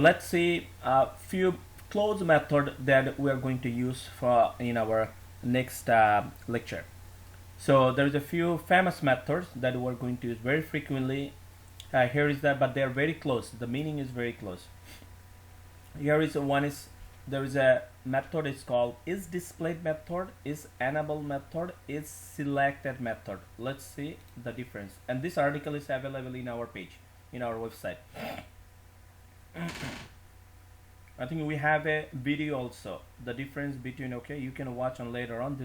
let's see a few close method that we are going to use for in our next lecture. So there's a few famous methods that we're going to use very frequently. Here is that, but they're very close. The meaning is very close. Here is one is there is a method is called isDisplayed method, isEnabled method, isSelected method. Let's see the difference. And this article is available in our page, in our website. I think we have a video also. The difference between, okay, you can watch on later on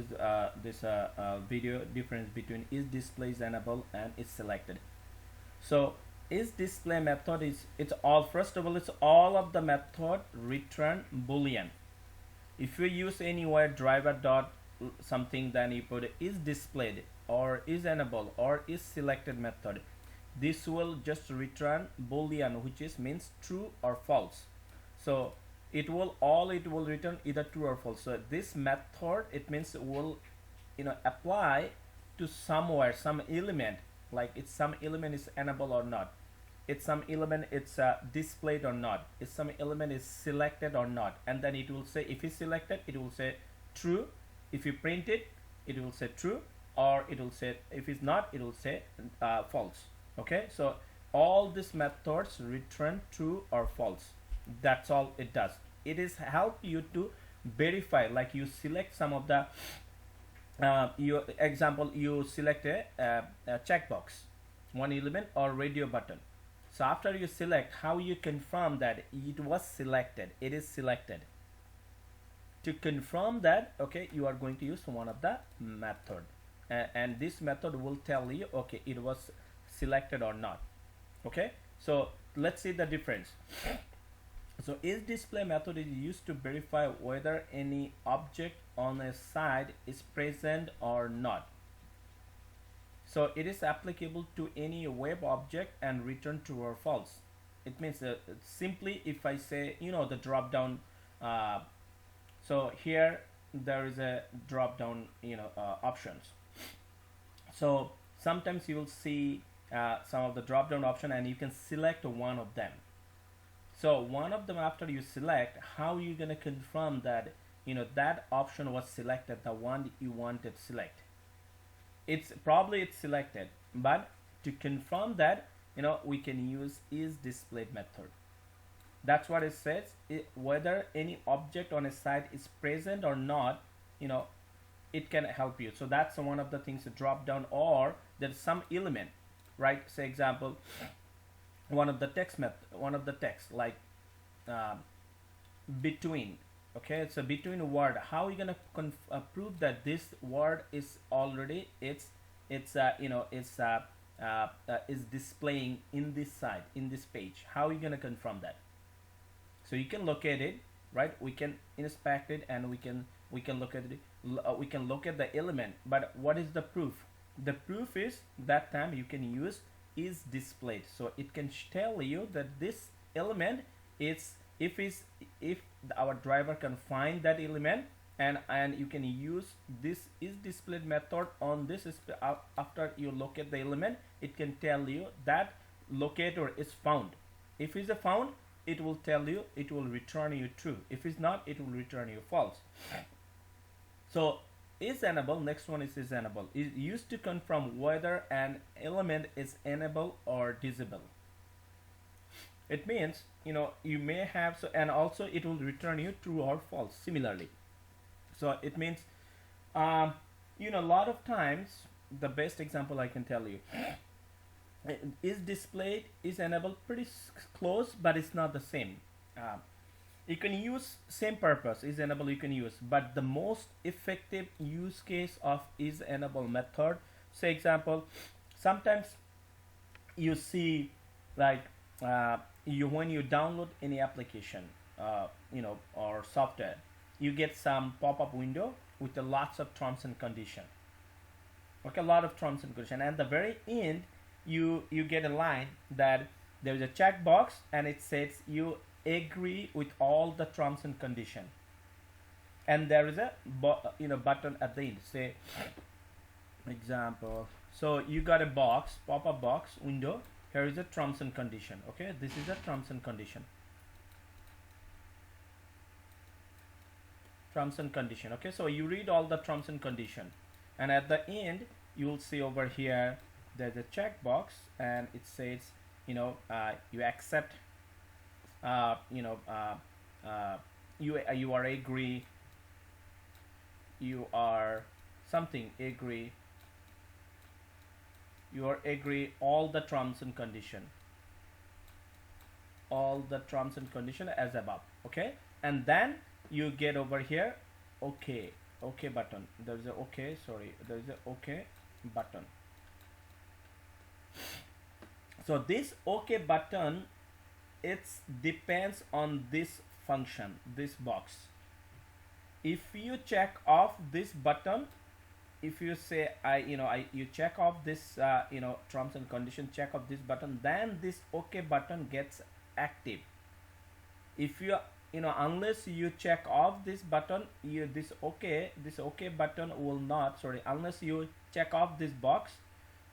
this video difference between isDisplayed, isEnabled, and isSelected. So isDisplay method is it's all first of all it's all of the method return boolean. If you use anywhere driver dot something, then you put isDisplayed or isEnabled or isSelected method. This will just return boolean, which is means true or false. So it will return either true or false. So this method, it means it will apply to somewhere some element, like it's some element is enabled or not, it's some element it's displayed or not, it's some element is selected or not, and then it will say if it's selected it will say true, if you print it it will say true, or it will say if it's not it will say false. Okay, so all these methods return true or false. That's all it does. It is help you to verify, like you select some of the you example you select a checkbox, one element or radio button. So after you select, how you confirm that it was selected, it is selected. To confirm that, okay, you are going to use one of the method, and this method will tell you, okay, it was selected or not. Okay, so let's see the difference. So isDisplay method is used to verify whether any object on a site is present or not. So it is applicable to any web object and return true or false. It means simply if I say, the drop down, so here there is a drop down options. So sometimes you will see some of the drop down option and you can select one of them. So one of them, after you select, how you gonna confirm that that option was selected, the one you wanted to select? It's selected, but to confirm that, we can use isDisplayed method. That's what it says. Whether any object on a site is present or not, it can help you. So that's one of the things to drop down, or there's some element, right? Say example, one of the text like between. Okay, it's a between word. How are you gonna prove that this word is already is displaying in this site, in this page? How are you gonna confirm that? So you can locate it, right? We can inspect it and we can look at it. We can look at the element, but what is the proof? The proof is that time you can use isDisplayed, so it can tell you that this element is if our driver can find that element, and you can use this isDisplayed method on this. After you locate the element, it can tell you that locator is found. If it's a found, it will tell you, it will return you true. If it's not, it will return you false. So isEnabled, next one is isEnabled, is used to confirm whether an element is enabled or disabled. It means you may have, so, and also it will return you true or false similarly. So it means a lot of times, the best example I can tell you, isDisplayed, isEnabled, pretty close, but it's not the same. You can use same purpose, isEnabled you can use, but the most effective use case of isEnabled method, say example, sometimes you see like when you download any application or software, you get some pop-up window with lots of terms and condition. Okay, a lot of terms and condition, and at the very end you get a line that there is a checkbox and it says you agree with all the terms and condition, and there is a button at the end, say example. So you got a box, pop-up box window. Here is a terms and condition. Okay, this is a terms and condition. terms and condition. Okay, so you read all the terms and condition, and at the end you will see over here there's a checkbox, and it says, you accept, you are agree, you are something agree, you are agree all the terms and condition, as above. Okay, and then you get over here okay button. There's a okay button. So this okay button, it depends on this function, this box. If you check off this button, if you say you check off this terms and condition, check off this button, then this okay button gets active. If you unless you check off this button, this okay button will not, unless you check off this box,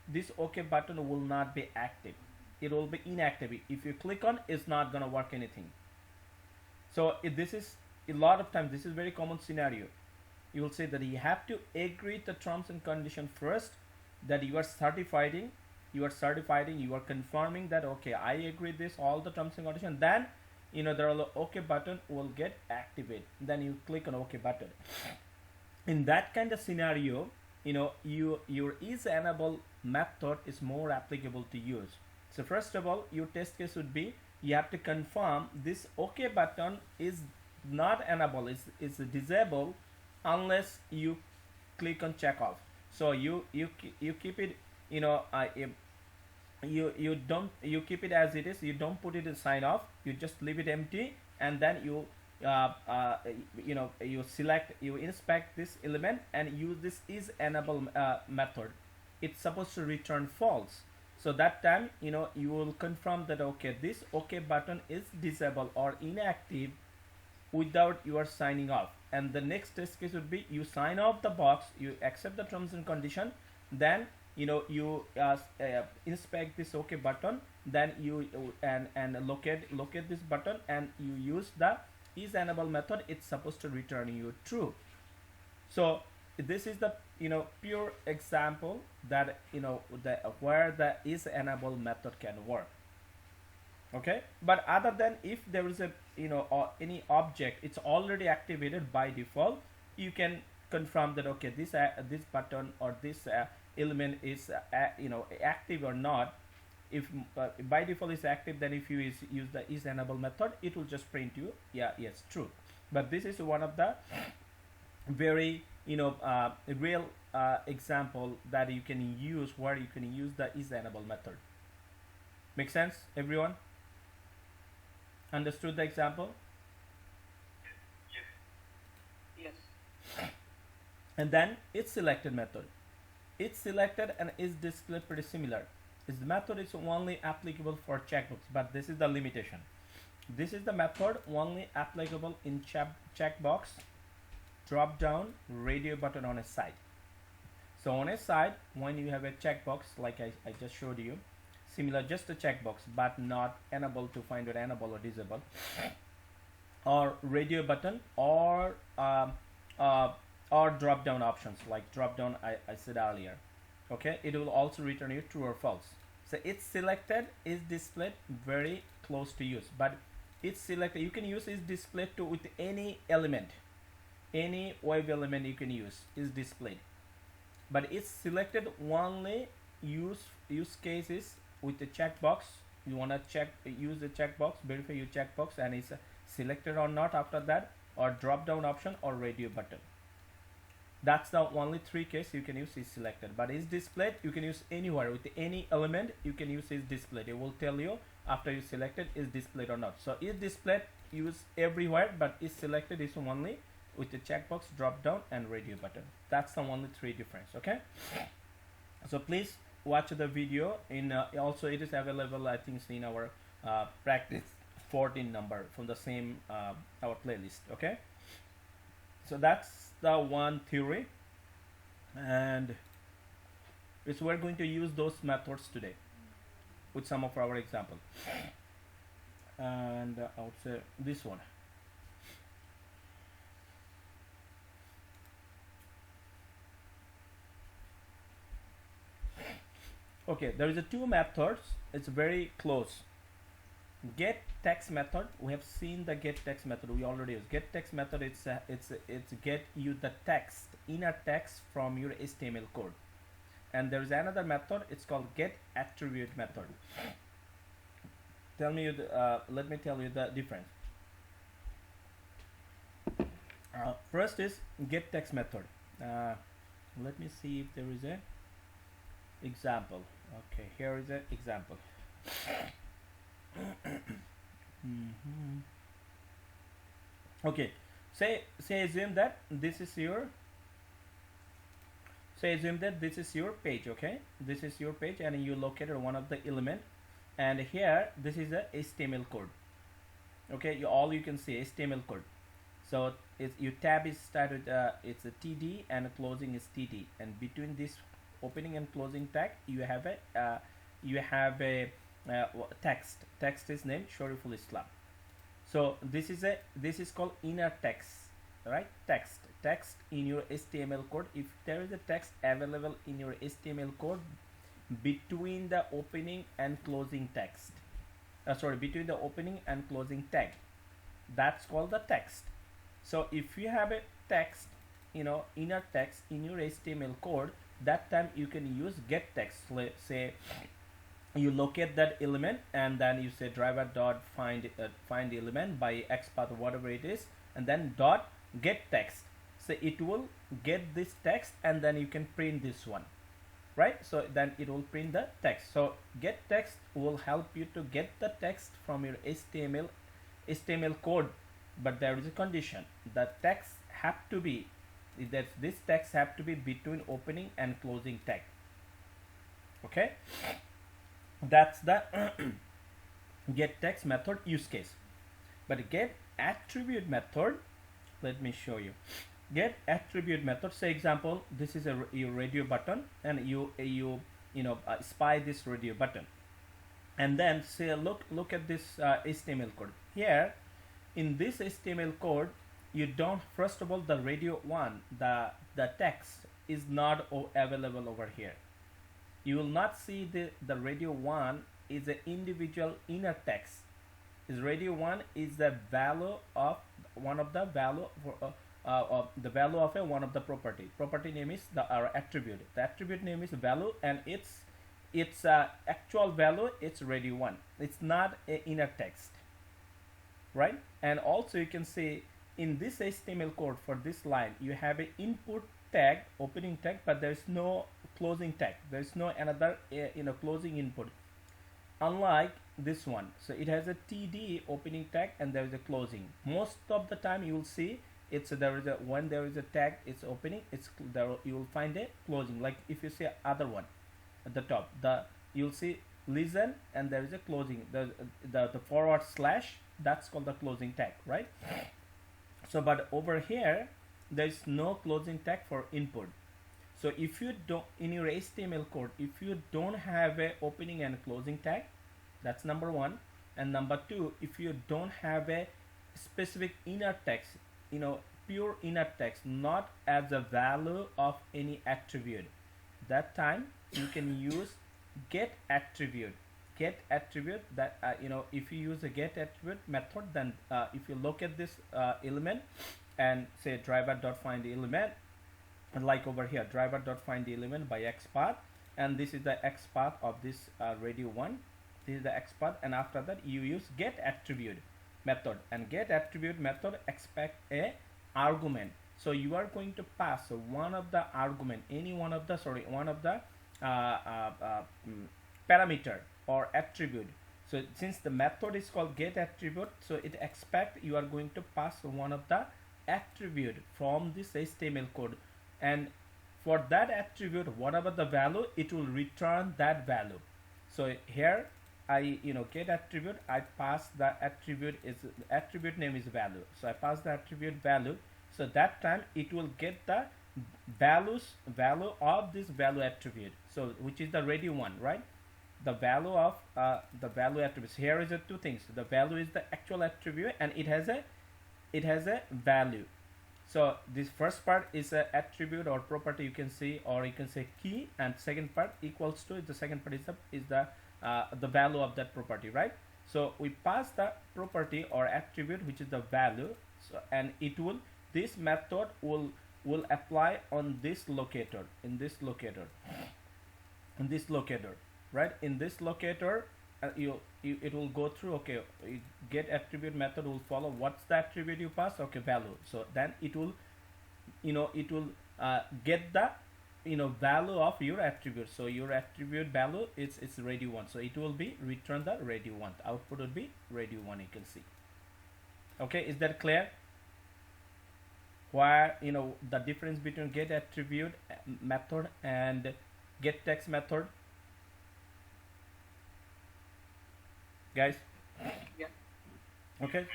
this okay button will not be active. It will be inactive. If you click on, it's not gonna work anything. So this is a lot of times, this is very common scenario. You will say that you have to agree the terms and condition first, that you are certifying, you are confirming that okay, I agree this all the terms and condition, then the okay button will get activated. Then you click on okay button. In that kind of scenario, your isEnabled method is more applicable to use. So first of all, your test case would be, you have to confirm this okay button is not enabled, is disabled, unless you click on check off. So you keep it, you keep it as it is. You don't put it in sign off. You just leave it empty, and then you select, you inspect this element and use this isEnabled method. It's supposed to return false. So that time you will confirm that okay, this okay button is disabled or inactive without your signing off. And the next test case would be, you sign off the box, you accept the terms and condition, then you inspect this okay button, then you and locate this button, and you use the isEnabled method. It's supposed to return you true. So this is the pure example that where the isEnabled method can work. Okay, but other than, if there is a or any object, it's already activated by default, you can confirm that okay, this button or this element is active or not. If by default is active, then if you use the isEnabled method, it will just print you yes, true. But this is one of the very real example that you can use, where you can use the isEnabled method. Make sense, everyone? Understood the example? Yes. And then isSelected method. isSelected and isDisplayed pretty similar. This method is only applicable for checkbox, but this is the limitation. This is the method only applicable in checkbox, drop down, radio button on a side. So on a side, when you have a checkbox like I just showed you, similar, just a checkbox but not enabled to find it enable or disable, or radio button, or drop down options like drop down I said earlier. Okay, it will also return you true or false. So isSelected, isDisplayed, very close to use, but isSelected you can use isDisplayed to with any element, any web element you can use isDisplayed. But isSelected only use cases with the checkbox. You want to use the checkbox, verify your checkbox and it's selected or not after that, or drop down option or radio button. That's the only three cases you can use isSelected. But isDisplayed you can use anywhere with any element. You can use isDisplayed. It will tell you after you selected is displayed or not. So isDisplayed use everywhere, but isSelected is only with the checkbox, drop down and radio button. That's the only three difference. Okay, so please watch the video. In also it is available, I think, in our practice 14 number from the same our playlist. Okay, so that's the one theory, and we're going to use those methods today with some of our examples. And I would say this one. Okay, there is a two methods. It's very close. Get text method. We have seen the get text method. We already use get text method. It's get you the text, inner text from your HTML code. And there is another method. It's called get attribute method. Let me tell you the difference. First is get text method. Let me see if there is a example. Okay, here is an example. Okay, say assume that this is your page. Okay, this is your page and you located one of the element, and here this is a HTML code. Okay, all you can see HTML code. So your tab is started, it's a TD and closing is TD, and between this opening and closing tag you have a text is named Shoriful Islam. So this is called inner text, right? Text in your HTML code. If there is a text available in your HTML code between the opening and closing text, between the opening and closing tag, that's called the text. So if you have a text, inner text in your HTML code, that time you can use get text. Let's say you locate that element and then you say driver dot find element by XPath, whatever it is, and then dot get text. So it will get this text and then you can print this one, right? So then it will print the text. So get text will help you to get the text from your HTML code, but there is a condition. The text have to be this text have to be between opening and closing tag. Okay, that's the get text method use case. But get attribute method, let me show you. Get attribute method, say example, this is your radio button, and you spy this radio button, and then say look at this HTML code. Here in this HTML code, you don't, first of all, the radio one, the text is not available over here. You will not see the radio one is an individual inner text. Is radio one is the value of one of the value for the value of one of the property name is our attribute. The attribute name is value, and its actual value, it's radio one. It's not an inner text, right? And also you can see in this HTML code for this line, you have an input tag, opening tag, but there is no closing tag. There is no another closing input, unlike this one. So it has a TD opening tag and there is a closing. Most of the time you will see when there is a tag, it's opening, you will find a closing. Like if you see other one at the top, you'll see listen and there is a closing, the forward slash, that's called the closing tag, right? So but over here there is no closing tag for input. So if you don't, in your HTML code, if you don't have a opening and closing tag, that's number one. And number two, if you don't have a specific inner text, pure inner text, not as a value of any attribute, that time you can use get attribute. Get attribute, that if you use a get attribute method, then if you look at this element and say driver.find element, and like over here, driver.find element by XPath, and this is the XPath of this radio one. This is the XPath, and after that you use get attribute method, and get attribute method expect a argument. So you are going to pass one of the argument, one of the parameter or attribute. So since the method is called get attribute, so it expect you are going to pass one of the attribute from this HTML code, and for that attribute, whatever the value, it will return that value. So here I get attribute, I pass the attribute name is value, so I pass the attribute value. So that time it will get the value of this value attribute, so which is the radio one, right? The value of the value attributes. Here is the two things. The value is the actual attribute, and it has a value. So this first part is a attribute or property, you can see, or you can say key, and second part equals to, the second part is the value of that property, right? So we pass the property or attribute, which is the value. So, and it will, this method will apply on this locator, in this locator, in this locator, right? In this locator, it will go through, okay, get attribute method will follow what's the attribute you pass, okay, value. So then it will, it will get the value of your attribute. So your attribute value is radio 1, so it will be return the radio 1, output will be radio 1, you can see. Okay, is that clear? Where the difference between get attribute method and get text method, guys? Yeah. Okay,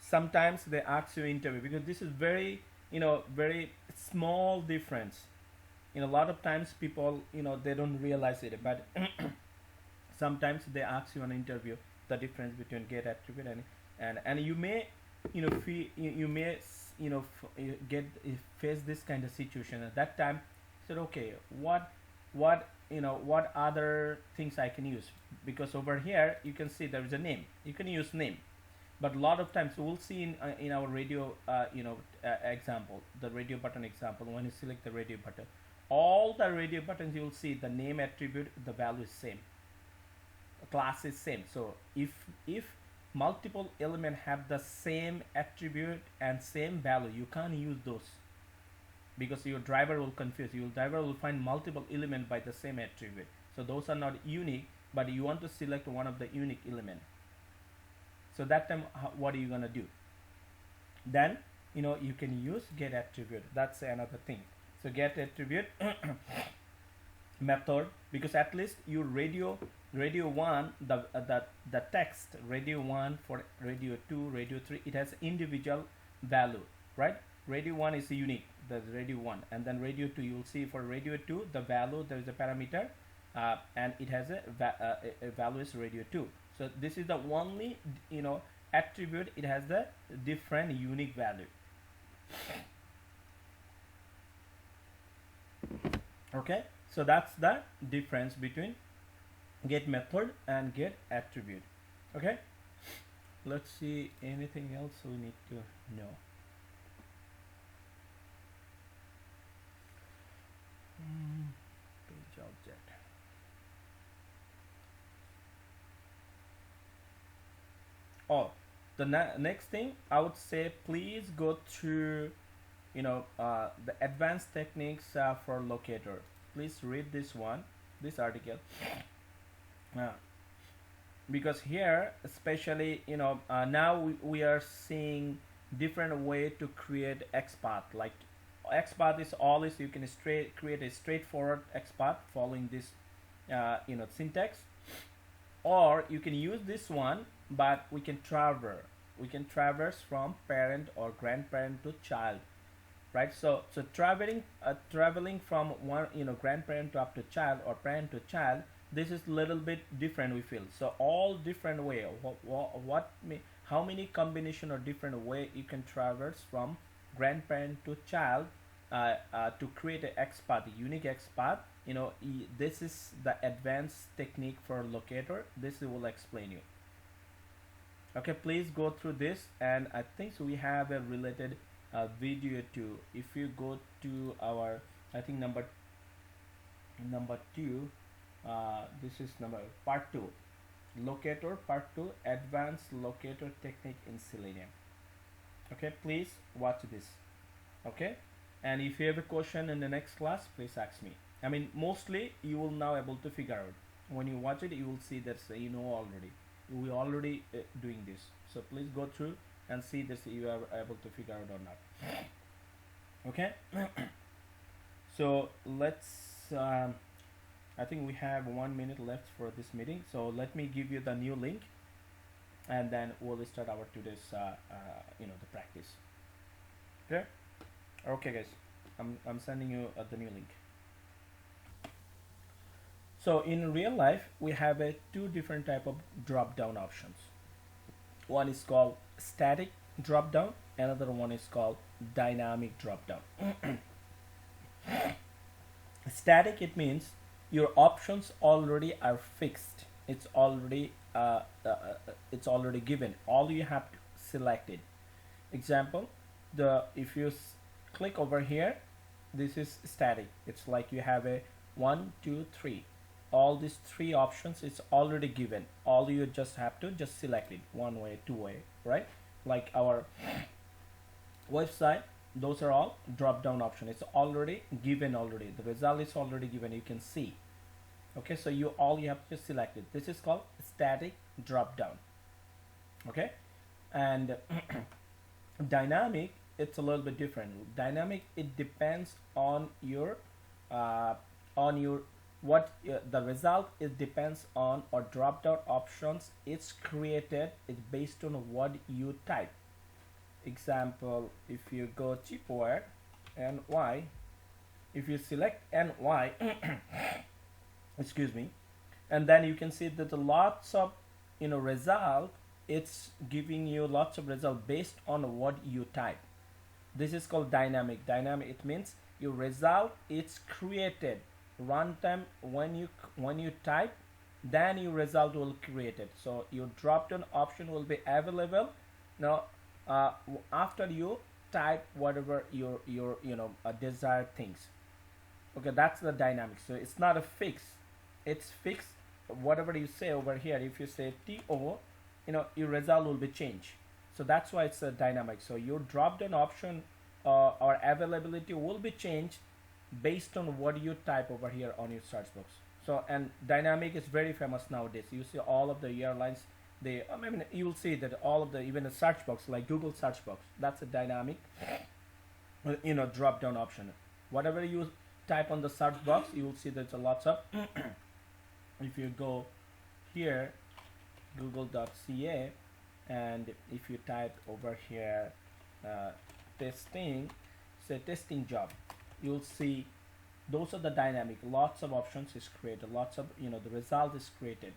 sometimes they ask you interview, because this is very very small difference. A lot of times people they don't realize it, but sometimes they ask you on interview the difference between get attribute and you may you may get face this kind of situation. At that time said, okay, what what other things I can use, because over here you can see there is a name, you can use name. But a lot of times we'll see in our radio example, the radio button example, when you select the radio button, all the radio buttons you will see the name attribute, the value is same, class is same. So if multiple element have the same attribute and same value, you can't use those, because your driver will confuse, your driver will find multiple element by the same attribute. So those are not unique, but you want to select one of the unique element. So that time what are you gonna do? Then you can use get attribute, that's another thing. So get attribute method, because at least your radio 1, the text radio 1 for radio 2, radio 3, it has individual value, right? Radio 1 is unique, the radio 1, and then radio 2, you will see for radio 2 the value, there is a parameter and it has a value is radio 2. So this is the only attribute, it has the different unique value. Okay, so that's the difference between get method and get attribute. Okay, let's see anything else we need to know. Page object. Oh, the next thing I would say, please go through the advanced techniques for locator. Please read this one, this article, because here especially now we are seeing different way to create XPath. Like XPath is always, you can create a straightforward XPath following this syntax, or you can use this one, but we can traverse from parent or grandparent to child, right? So traveling from one grandparent to up to child, or parent to child, this is little bit different, we feel. So all different way, how many combination or different way you can traverse from grandparent to child to create a XPath, unique XPath. This is the advanced technique for locator. This will explain you. Okay, please go through this, and I think so we have a related video too. If you go to our, I think number 2, this is part 2, locator part 2, advanced locator technique in Selenium. Okay, please watch this. Okay, and if you have a question in the next class, please ask me. I mean, mostly you will now able to figure out. When you watch it, you will see that already. We already doing this. So please go through and see this, you are able to figure out or not. Okay. So let's I think we have 1 minute left for this meeting, so let me give you the new link, and then we'll start our today's the practice. Okay guys, I'm sending you the new link. So in real life we have two different type of drop down options. One is called static drop down, another one is called dynamic drop down. Static, it means your options already are fixed. It's already given. All you have to select it. Example, the if you click over here, this is static. It's like you have a 1 2 3, all these three options, it's already given. All you just have to just select it one way, two way, right? Like our website, those are all drop down option. It's already given. Already the result is already given, you can see. Okay, so all you have to just select it. This is called static drop down. Okay, and dynamic, it's a little bit different. Dynamic, it depends on your what the result, it depends on, or drop down options it's created, it's based on what you type. Example, if you go cheapware NY, if you select NY excuse me, and then you can see that the lots of result, it's giving you lots of result based on what you type. This is called dynamic. Dynamic, it means your result is created runtime. When you type, then your result will create it. So your drop down option will be available now after you type whatever your desired things. Okay, that's the dynamic. So it's not a fix, it's fixed. Whatever you say over here, if you say TO, your result will be changed. So that's why it's a dynamic. So your drop down option or availability will be changed based on what you type over here on your search box. So, and dynamic is very famous nowadays. You see all of the airlines, you will see that all of the, even a search box like Google search box, that's a dynamic drop down option. Whatever you type on the search box, you will see there's a lots of if you go here google.ca, and if you type over here testing, say testing job, you'll see those are the dynamic. Lots of options is created, lots of the result is created,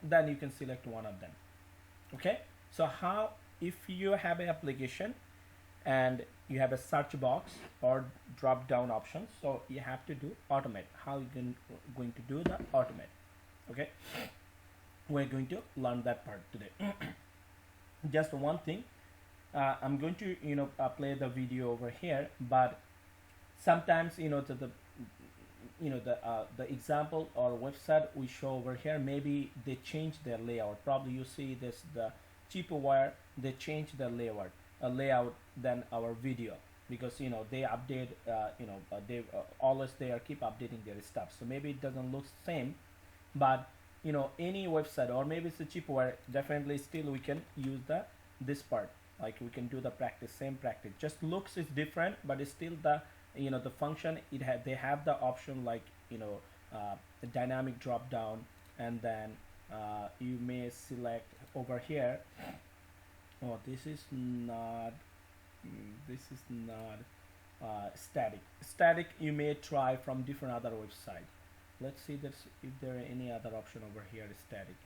then you can select one of them. Okay, so how, if you have an application and you have a search box or drop down options, so you have to do automate. How you going to do the automate? Okay, we're going to learn that part today. Just one thing, I'm going to play the video over here, but sometimes the example or website we show over here, maybe they change their layout. Probably you see this, the cheapware, they change their layout than our video, because they update, they always they are keep updating their stuff, so maybe it doesn't look same. But any website, or maybe it's a cheapware, definitely still we can use this part, like we can do the practice, same practice, just looks is different, but it's still the the function. They have the option like the dynamic drop down, and then you may select over here. Oh, this is not static. You may try from different other website. Let's see if there are any other option over here. Static,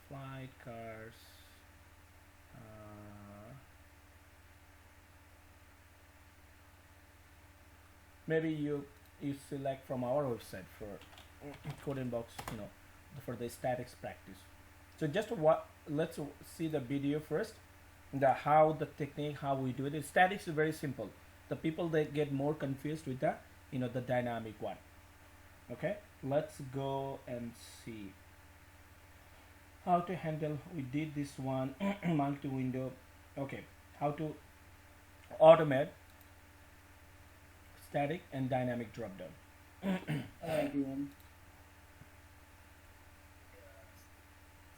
flight, cars, maybe you select from our website for coding box, for the statics practice. So just let's see the video first, how the technique, how we do it. Statics is very simple. The people, they get more confused with the the dynamic one. Okay, let's go and see how to handle. We did this one multi-window. Okay, how to automate static and dynamic drop down. Hello everyone.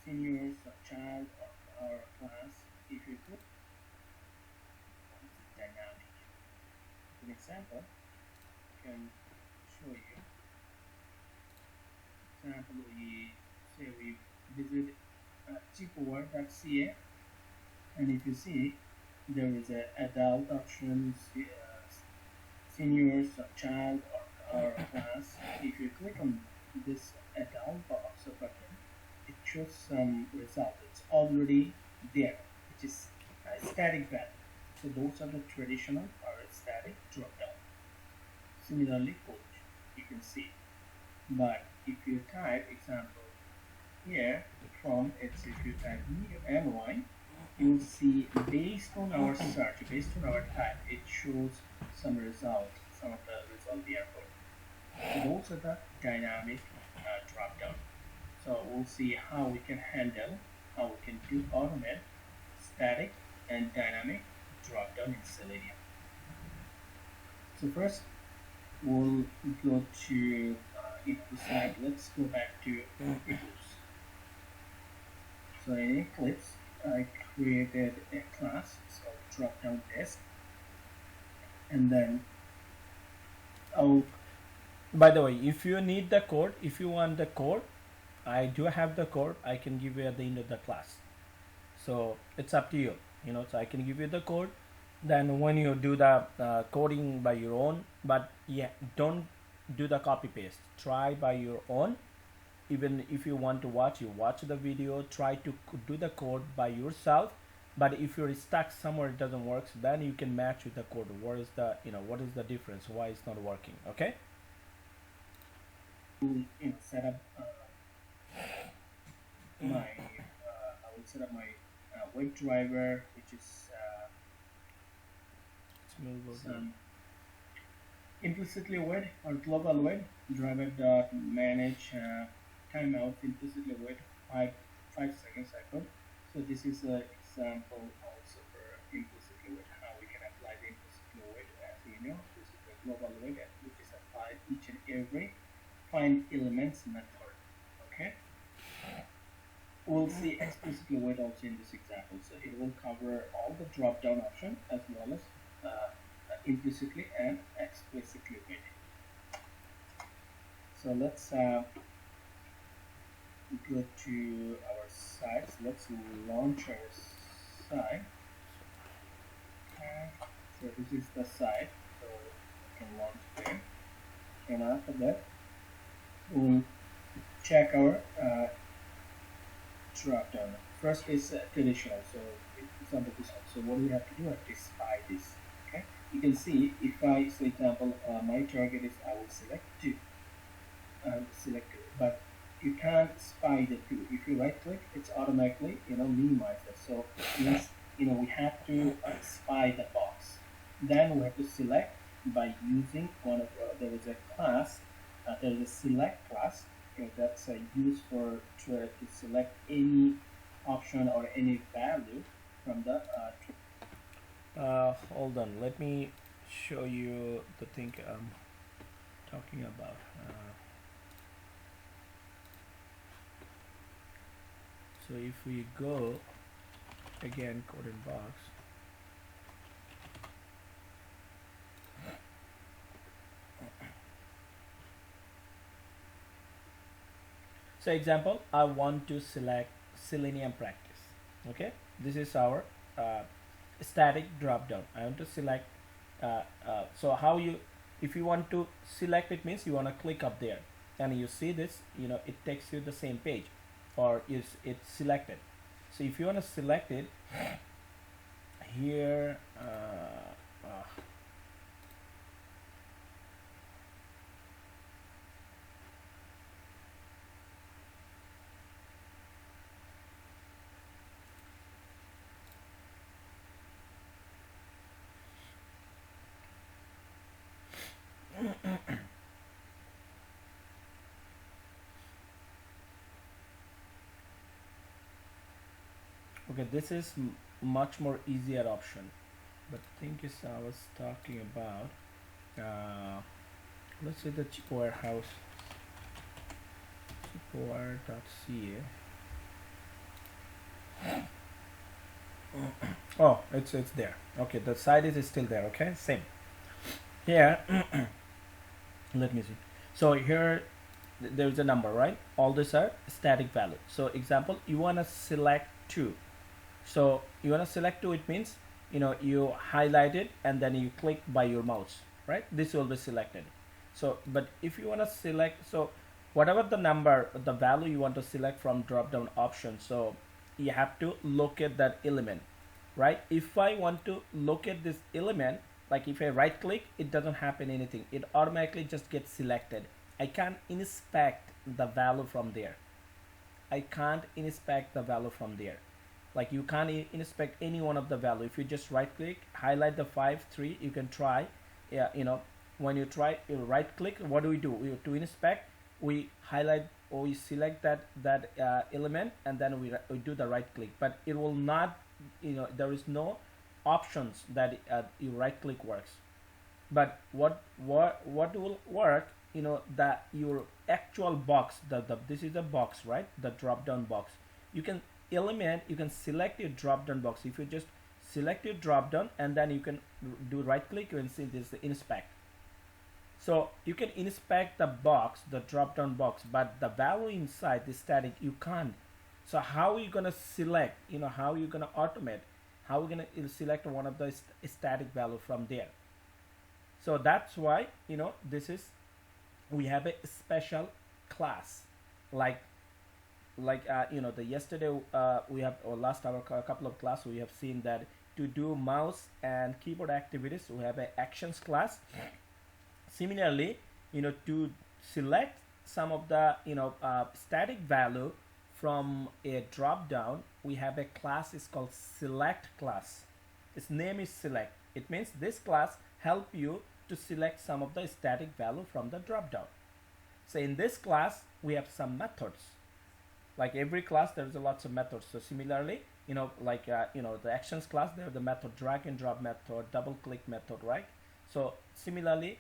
Seniors, a child, or a class, if you click on dynamic. An example, I can show you. Example, we visit cheapware.ca, and if you see, there is an adult options, seniors, a child, or a class. If you click on this adult box or button, it shows some result. It's already there, which is static value. So those are the traditional or static drop-down. Similarly, code, you can see. But if you type example here from it's if you type new ny, you will see based on our search, based on our type, it shows some result, some of the result we are put. So those are the dynamic drop down. So we'll see how we can handle, how we can do automate static and dynamic drop down in Selenium. So first we'll go to input side. Let's go back to Eclipse. So in Eclipse, I created a class, it's called DropDown Desk, and then by the way, if you need the code, if you want the code, I do have the code. I can give you at the end of the class. So it's up to you, so I can give you the code. Then when you do the coding by your own, but yeah, don't do the copy paste. Try by your own. Even if you want to watch, you watch the video, try to do the code by yourself. But if you're stuck somewhere, it doesn't work, so then you can match with the code. What is the difference? Why it's not working? Okay. Set up I will set up my web driver, which is some implicitly wait or global wait driver dot manage timeout implicitly wait 5 seconds I put. So this is an example also for implicitly wait, how we can apply the implicitly wait. As you know, this is the global wait which is applied each and every find elements method. Okay, we'll see explicitly wait also in this example. So it will cover all the drop down option as well as implicitly and explicitly waiting. So let's go to our site. So let's launch our site. So this is the site, so we can launch there. And after that, we'll check our drop down. First is traditional, so it's under this one. So what we have to do is spy this. Okay, you can see if I, for example, my target is I will select 2. Select 2, but you can't spy the 2. If you right click, it's automatically minimize it. So means we have to spy the box. Then we have to select by using one of there is a class. There is a select class that's used for to select any option or any value from the hold on, let me show you the thing I'm talking about. So if we go again code in box, so example, I want to select Selenium practice. Okay, this is our static drop down. I want to select so how you, if you want to select, it means you want to click up there and you see this, it takes you the same page, or is it selected. So if you want to select it here, okay, this is much more easier option, but the thing is I was talking about let's say the chip warehouse chipware.ca. Oh, it's there. Okay, the site is still there. Okay, same here. Let me see. So here there's a number, right? All these are static value. So example, you want to select 2. So you want to select 2, it means you highlight it and then you click by your mouse, right? This will be selected. So but if you want to select, so whatever the number, the value you want to select from drop down option, so you have to look at that element, right? If I want to locate this element, like if I right click, it doesn't happen anything. It automatically just gets selected. I can't inspect the value from there. I can't inspect the value from there. Like you can't inspect any one of the value. If you just right click, highlight the 5 3, you can try. Yeah, you know, when you try, you right click, what do? To inspect, we highlight or we select that element, and then we do the right click. But it will not, you know, there is no options that you right click works. But what will work, you know, that your actual box, the this is a box, right? The drop down box, you can element, you can select your drop down box. If you just select your drop down, and then you can do right click, you can see this inspect. So you can inspect the box, the drop down box, but the value inside the static you can't. So how are you gonna select, you know, how are you gonna automate, how are you gonna select one of the static value from there? So that's why, you know, this is, we have a special class, like you know, the yesterday we have, or last hour, a couple of class we have seen that to do mouse and keyboard activities we have a actions class. Similarly, you know, to select some of the, you know, static value from a drop down, we have a class is called select class. Its name is select. It means this class help you to select some of the static value from the drop down. So in this class we have some methods. Like every class there's a lots of methods. So similarly, you know, like you know, the actions class, they have the method drag and drop method, double click method, right? So similarly,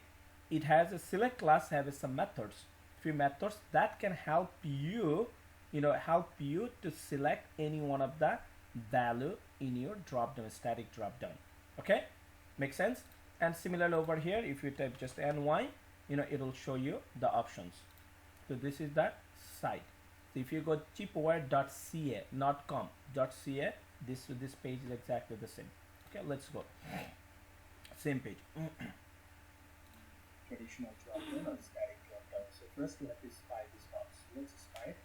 it has a select class, has some methods, few methods that can help you, you know, help you to select any one of the value in your drop down, static drop down. Okay, make sense? And similarly over here, if you type just ny, you know, it will show you the options. So this is that site. So if you go cheapware.ca, not com.ca, this page is exactly the same. Okay, let's go. Same page. Traditional drop down or static drop down. So first we have to spy this box. Let's spy it.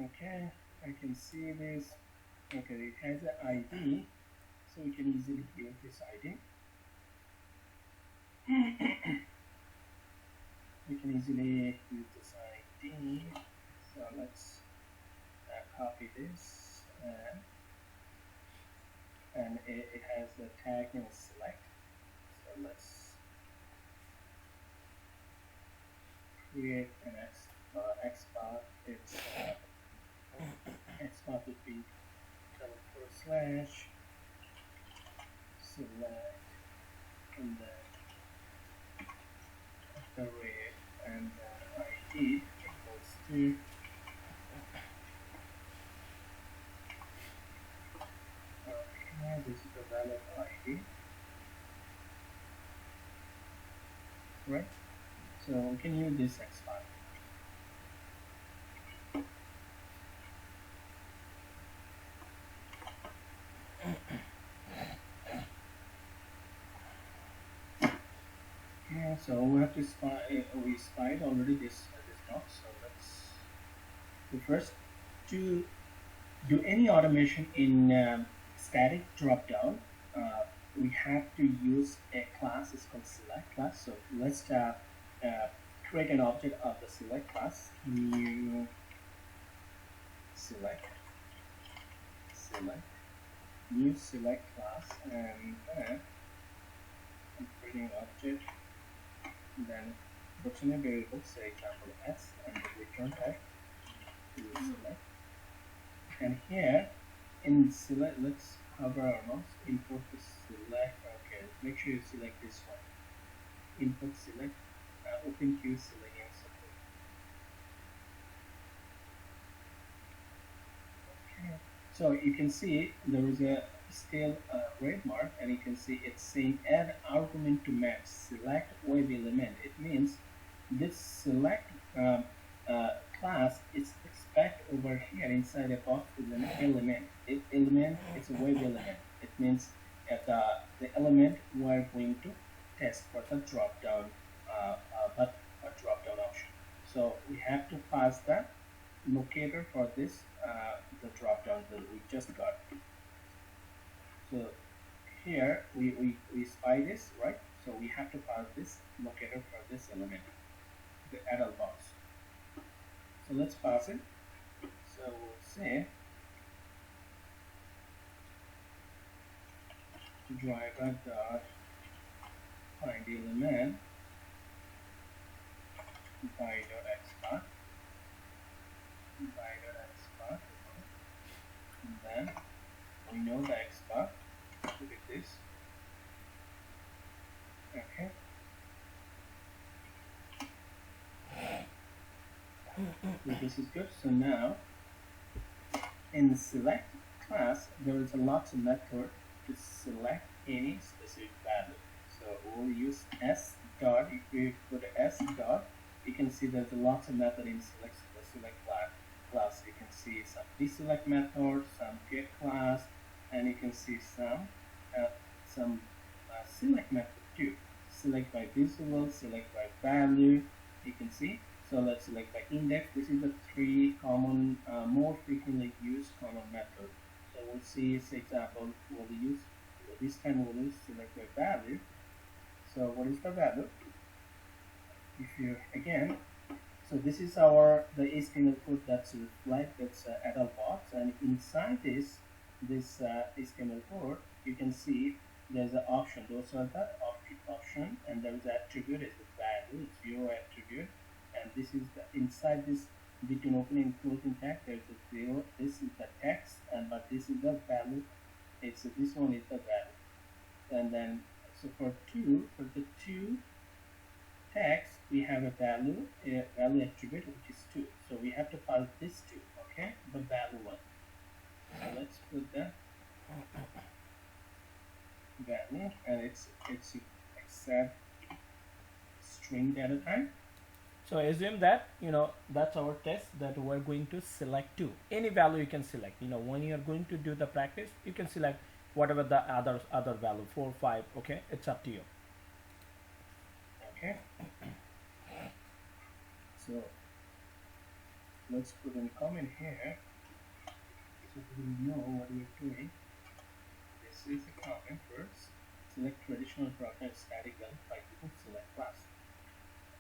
Okay, I can see this. Okay, it has an ID, so we can easily use this ID. We can easily use this ID. So let's copy this, and it has the tag in select. So let's create an XPath. Its XPath would be // select, and then array, and ID equals to this is the valid ID, right? So we can use this XPath. Yeah, so we have to spy. We spied already this box. So let's do first to do any automation in static dropdown. We have to use a class. It's called select class. So let's create an object of the select class. New select new select class, and then I'm creating an object. Then puts in a variable, say example s, and the return type to select. And here in select, let's hover our mouse, import the select. Okay, make sure you select this one. Input select, open queue Selenium support. Okay, so you can see there is a still red mark, and you can see it's saying add argument to match select web element. It means this select class is expect over here inside a box with an element. Element is a web element. It means the element we're going to test for the drop down drop down option. So we have to pass that locator for this the drop down that we just got. So here we spy this, right? So we have to pass this locator for this element, the adult box. So let's pass it. So we'll say driver dot find element by dot xpath by dot xpath, and then we know the xpath. Look at this. Okay. So this is good. So now in the select class, there is a lots of method to select any specific value. So we'll use s dot. If we put s dot, you can see there's a lots of method in select class. You can see some deselect method, some get class, and you can see some select method too. Select by visible, select by value. You can see. So let's select by index. This is the three common, more frequently used common method. So we'll see, for example, this time we'll use select by value. So what is the value? If you again, so this is the HTML code that's reflect that's adult box, and inside this HTML code, you can see there's an option. Those are the option, and there is an attribute is the value, it's zero attribute. And this is inside this between opening and closing tag, there's a zero. This is the text, but this is the value. This one is the value. And then so for the two text, we have a value attribute which is 2. So we have to pass this 2, okay, the value one. So let's put the value, and it's accept string data type. So assume that that's our test that we're going to select 2. Any value you can select. When you're going to do the practice, you can select whatever the other value, 4, 5. Okay, it's up to you. Okay. So let's put in comment here so we know what we're doing. This is a comment first. Select traditional DropDown static element by using select class.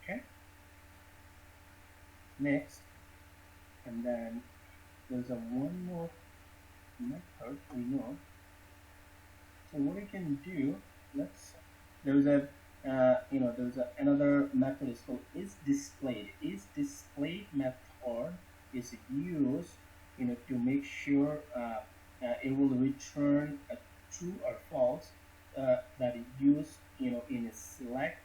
Okay. Next, and then there's one more method we know. So what we can do, there's another method is called isDisplayed. isDisplayed method is used to make sure it will return a true or false that is used in a select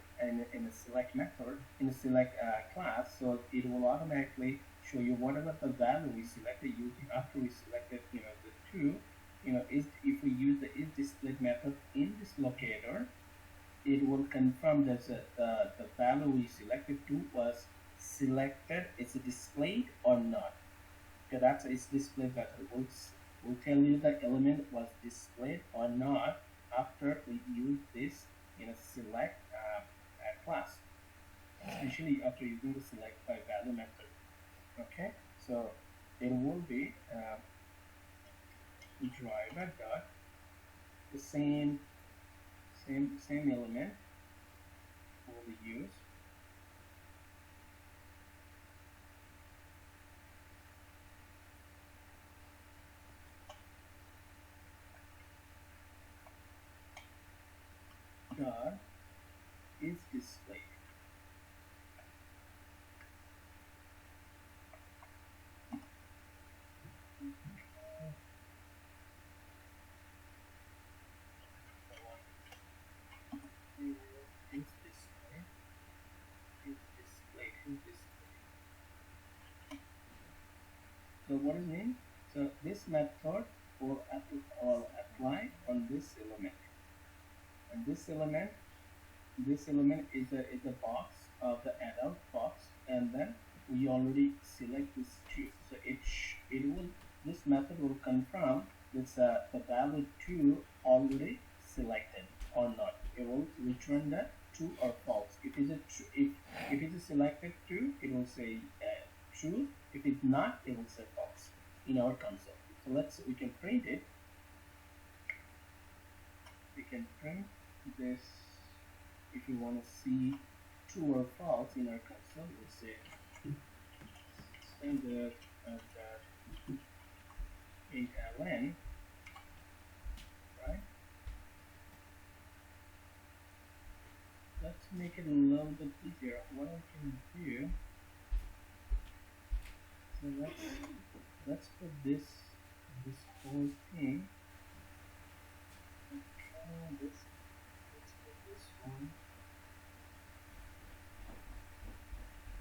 method, in a select class. So it will automatically show you whatever the value we selected using after we selected the 2. If we use the isDisplayed method in this locator, it will confirm that the value we selected to was selected, it's displayed or not. Okay, that's isDisplayed method. Will tell you the element was displayed or not after we use this in a select class, especially after using the select by value method. Okay, so it will be driver dot the same element will use dot isDisplayed. So what does it mean? So this method will apply on this element, and this element is a box of the adult box, and then we already select this 2. So this method will confirm this the value 2 already selected or not. It will return the true or false. If it is selected 2, it will say true. If it's not, it will say false in our console. So we can print it. We can print this. If you want to see true or false in our console, we'll say standard 8ln, right? Let's make it a little bit easier. What I can do, so let's put this whole thing. Okay, let's put this one.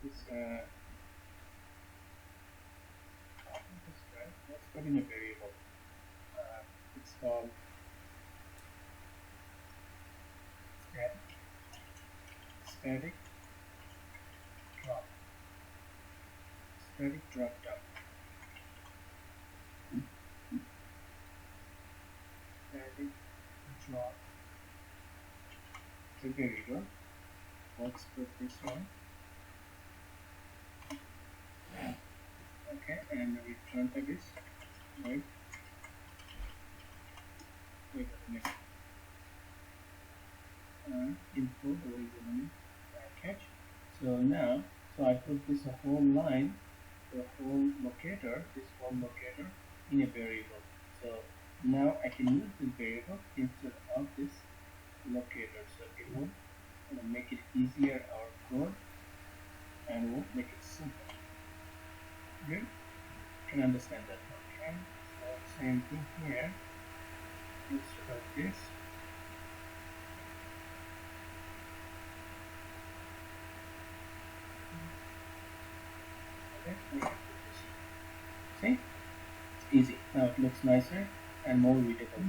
Let's put in a variable. It's called static drop down. Static drop. So there you go. Let's put this one. Okay, and return type is right. Wait a minute. Input originally catch. So now, I put this whole line, the whole locator, in a variable. So now I can use this variable instead of this locator. So it will make it easier our code and will make it simple. Good? Can understand that? Okay. So same thing here. Let's start this. See? It's easy. Now it looks nicer and more readable.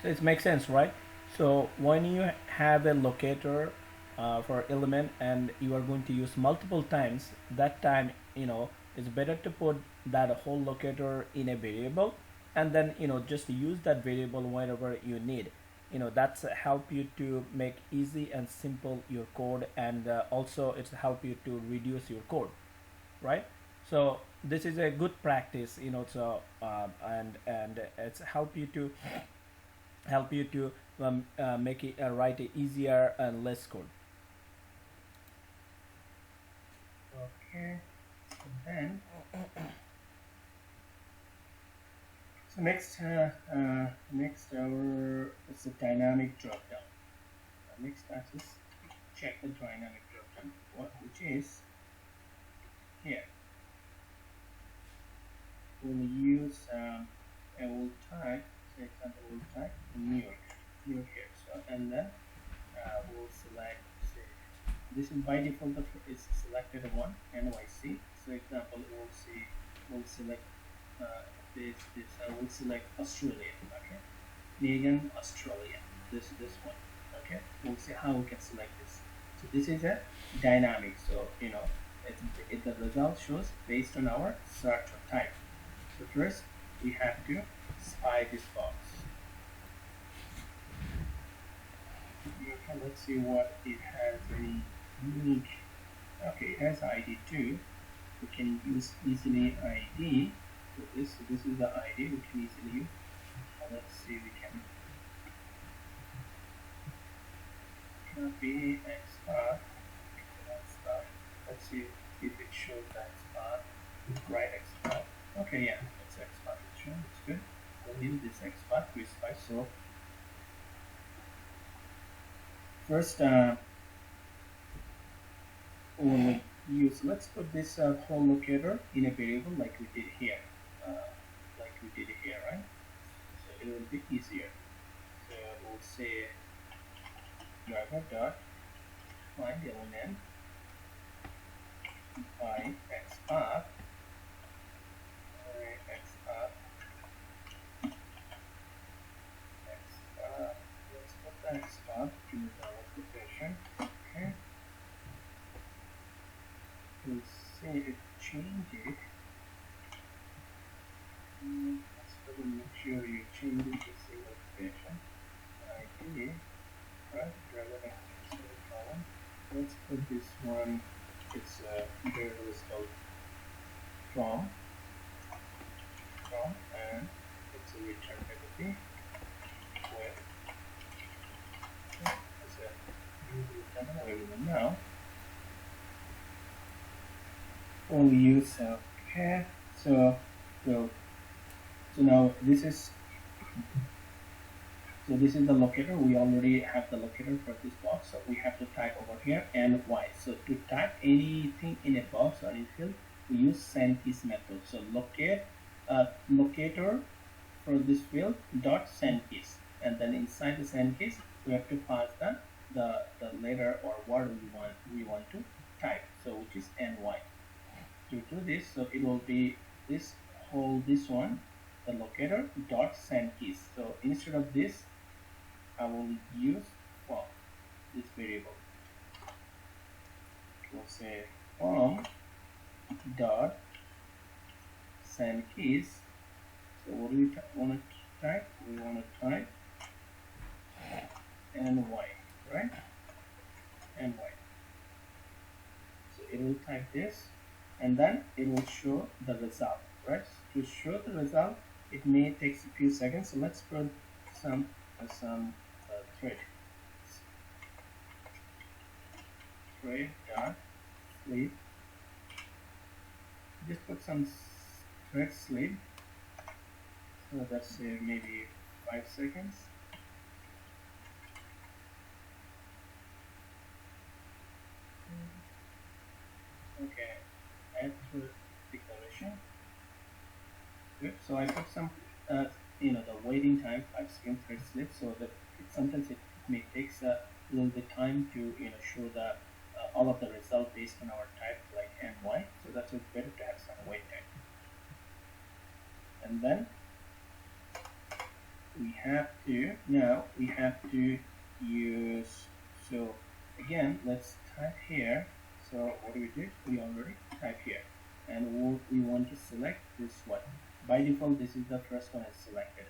So it makes sense, right? So when you have a locator for element and you are going to use multiple times, that time, it's better to put that whole locator in a variable and then, just use that variable whenever you need. That's help you to make easy and simple your code, and also it's help you to reduce your code, right? So this is a good practice, so and it's help you to make it write it easier and less code. Okay, so then so next it's a dynamic dropdown. Next task is check the dynamic dropdown, which is here. We'll use a old type, say example old type new here. So and then we'll select, say this is by default it's selected one NYC. So example we'll select we'll select Australia. Okay, Canadian Australia. This one. Okay, we'll see how we can select this. So this is a dynamic. So the result shows based on our search type. So first we have to spy this box. Okay, let's see what it has any unique. Okay, it has ID too. We can use easily ID. So this is the ID we can easily use. Let's see, we can copy XPath. Let's see if it shows the XPath. Right XPath. Okay, yeah, it's XPath. It's shown. It's good. We'll use this XPath to spy. So first, when we use, let's put this whole locator in a variable like we did here. Right? So it will be easier. So we'll say driver dot find element by XPath. Let's put the XPath to the location. Okay. We'll say it change it. Let's make sure you change it to single location. ID, right? Rather than single column. Let's put this one. It's variable is called from and let's say return everything with as a new terminal everyone now. Only use okay. So now this is the locator. We already have the locator for this box, so we have to type over here and y. So to type anything in a box or in field, we use send keys method. So locator for this field dot send keys, and then inside the send keys we have to pass the letter or word we want to type. So which is ny. To do this, so it will be this one, the locator dot send keys. So instead of this, I will use from this variable. We'll say from dot send keys. So what do we want to type? We want to type ny, right? Ny. So it will type this, and then it will show the result, right? To show the result, it may take a few seconds. So let's put some thread dot sleep. Just put some thread sleep. So that's maybe 5 seconds. Okay, add to declaration. Good. So I put some, the waiting time 5 seconds thread sleep, so that sometimes it may take a little bit time to show the all of the result based on our type like ny. So that's better to have some wait time. And then we have to use, so again let's type here. So what do we do? We already type here, and we want to select this one. By default this is the first one is selected,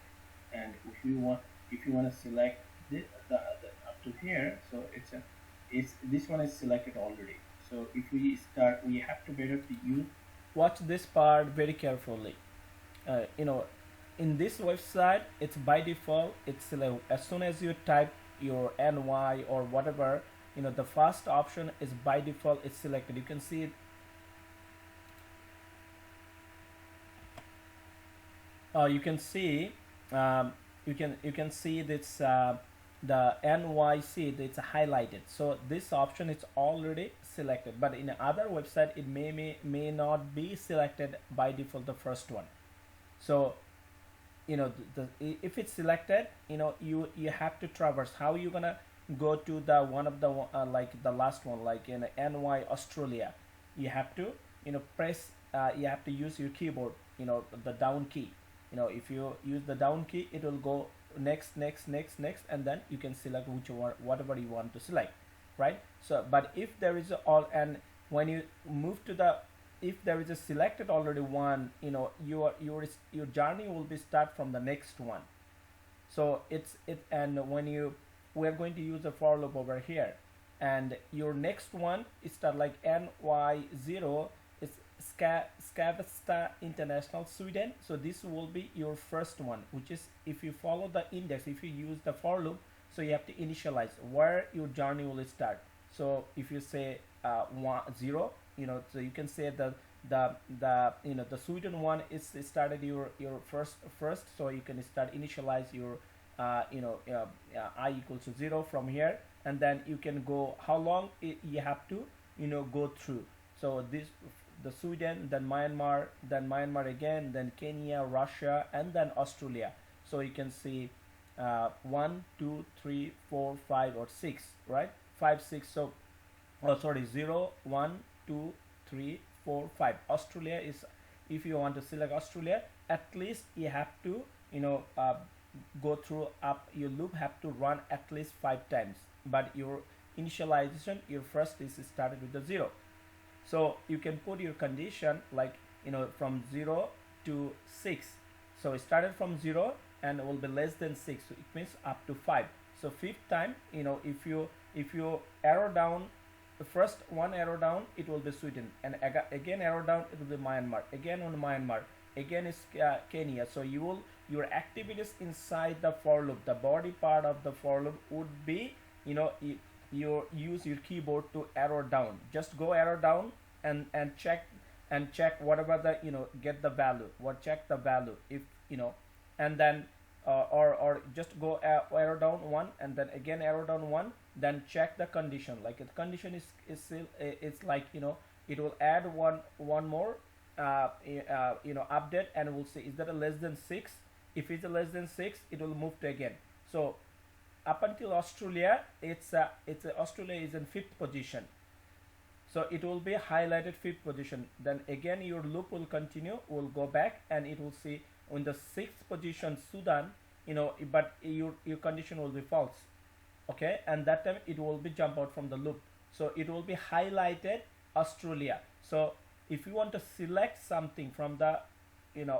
and if you want to select the up to here, so this one is selected already. So if we start, we have to better to use. Watch this part very carefully. In this website, it's by default, it's like as soon as you type your ny or whatever, the first option is by default, it's selected. You can see it. You can see this the NYC, it's highlighted. So this option is already selected, but in other website it may not be selected by default, the first one. So if it's selected, you have to traverse. How you gonna go to the one of the like the last one, like in NY Australia? You have to press, you have to use your keyboard, the down key. If you use the down key, it will go next, and then you can select whatever you want to select, right? So but if there is all, and when you move to the, if there is a selected already one, your journey will be start from the next one. So and when we're going to use a for loop over here, and your next one is start like ny0 is Skavsta International Sweden. So this will be your first one, which is, if you follow the index, if you use the for loop, so you have to initialize where your journey will start. So if you say 0, so you can say the Sweden one is started your first, so you can start initialize your I equals to 0 from here, and then you can go how long you have to go through. So this, the Sweden, then Myanmar again, then Kenya, Russia, and then Australia. So you can see 1, 2, 3, 4, 5, or 6, right? 5, 6. So, oh sorry, 0, 1, 2, 3, 4, 5. Australia is, if you want to select Australia, at least you have to go through up, your loop have to run at least 5 times. But your initialization, your first is started with the 0. So you can put your condition like from 0 to 6. So it started from 0 and will be less than 6. So it means up to 5. So fifth time, if you arrow down the first one arrow down it will be Sweden, and again arrow down it will be Myanmar, again on Myanmar, again is Kenya. So your activities inside the for loop, the body part of the for loop would be, you use your keyboard to arrow down. Just go arrow down and check whatever the, get the value, what check the value, if and then or just go arrow down one and then again arrow down one, then check the condition. Like the condition is still, it's like, it will add one more update, and we'll see is that a less than 6. If it's a less than 6, it will move to again. So up until Australia, it's Australia is in 5th position, so it will be highlighted 5th position. Then again your loop will continue, will go back, and it will see in the 6th position Sudan, but your condition will be false. Okay, and that time it will be jump out from the loop, so it will be highlighted Australia. So if you want to select something from the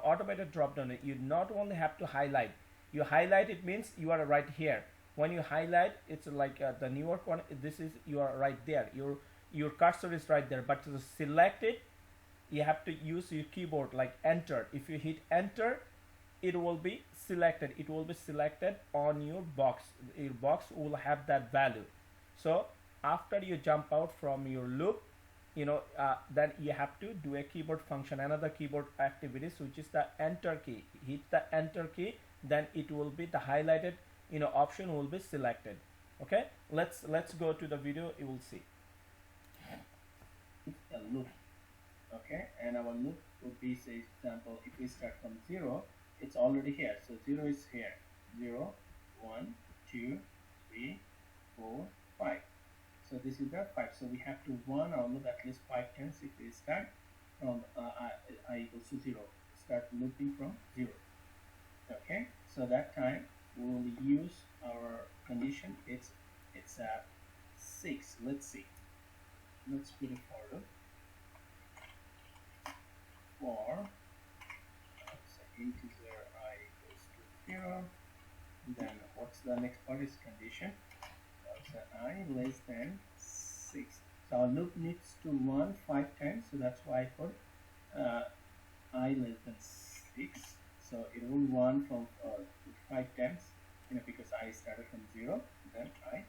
automated drop down, you not only have to highlight, you highlight, it means you are right here. When you highlight, it's like the New York one, this is, you are right there, your cursor is right there. But to select it, you have to use your keyboard, like enter. If you hit enter, it will be selected, it will be selected on your box. Your box will have that value. So after you jump out from your loop, then you have to do a keyboard function, another keyboard activities, which is the enter key. Hit the enter key, then it will be the highlighted option will be selected. Okay, let's go to the video, you will see. A loop. Okay, and our loop would be, say example, if we start from 0, it's already here. So 0 is here. 0, 1, 2, 3, 4, 5. So this is the 5. So we have to run our loop at least 5 times if we start from I equals to 0. Start looping from 0. Okay, so that time we will use our condition. It's 6. Let's see. Let's put it forward. For integer I equals to 0. Then what's the next part is condition. So I less than 6. So our loop needs to run 5 times. So that's why I put I less than 6. So it will run from 5 times, because I started from 0. Then I